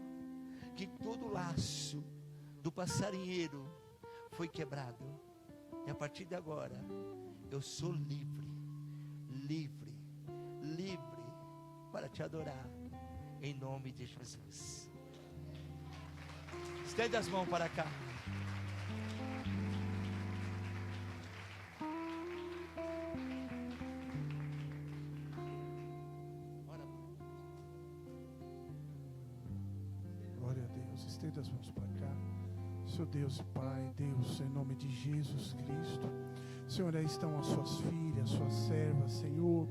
que todo o laço do passarinheiro foi quebrado, e a partir de agora eu sou livre para te adorar, em nome de Jesus. Estende as mãos para cá. Glória a Deus. Estende as mãos para cá. Seu Deus e Pai, Deus, em nome de Jesus Cristo. Senhor, aí estão as suas filhas, suas servas, Senhor,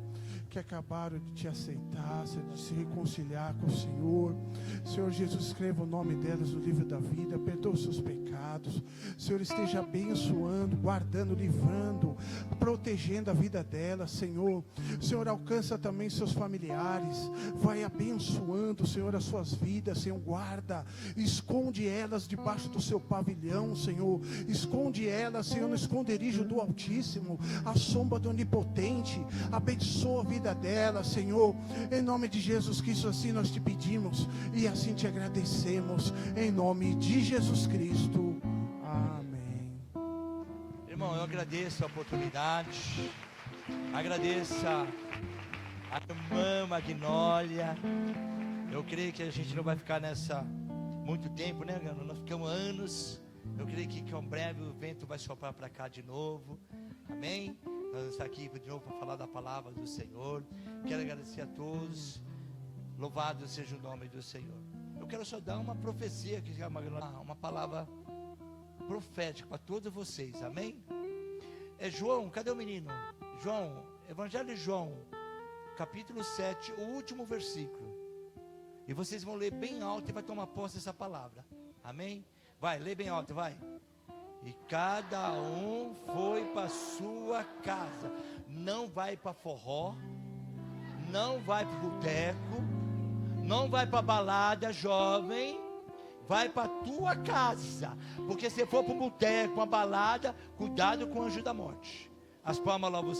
que acabaram de te aceitar, de se reconciliar com o Senhor. Senhor Jesus, escreva o nome delas no livro da vida, perdoa os seus pecados. Senhor, esteja abençoando, guardando, livrando, protegendo a vida delas, Senhor. Senhor, alcança também seus familiares, vai abençoando, Senhor, as suas vidas, Senhor, guarda, esconde elas debaixo do seu pavilhão, Senhor, esconde elas, Senhor, no esconderijo do Altíssimo, a sombra do Onipotente. Abençoa a vida dela, Senhor, em nome de Jesus Cristo. Assim nós te pedimos e assim te agradecemos, em nome de Jesus Cristo, amém. Irmão, eu agradeço a oportunidade, agradeço a irmã Magnólia. Eu creio que a gente não vai ficar nessa muito tempo, né, Gano? Nós ficamos anos. Eu creio que em breve o vento vai soprar para cá de novo, amém? Nós vamos estar aqui de novo para falar da palavra do Senhor. Quero agradecer a todos. Louvado seja o nome do Senhor. Eu quero só dar uma profecia aqui, uma palavra profética para todos vocês, amém? É João, cadê o menino? João, Evangelho de João, capítulo 7, o último versículo. E vocês vão ler bem alto e vai tomar posse dessa palavra, amém? Vai, lê bem alto, vai. E cada um foi para sua casa. Não vai para forró, não vai para boteco, não vai para balada, jovem. Vai para tua casa. Porque se for para o boteco, uma balada, cuidado com o anjo da morte. As palmas lá você.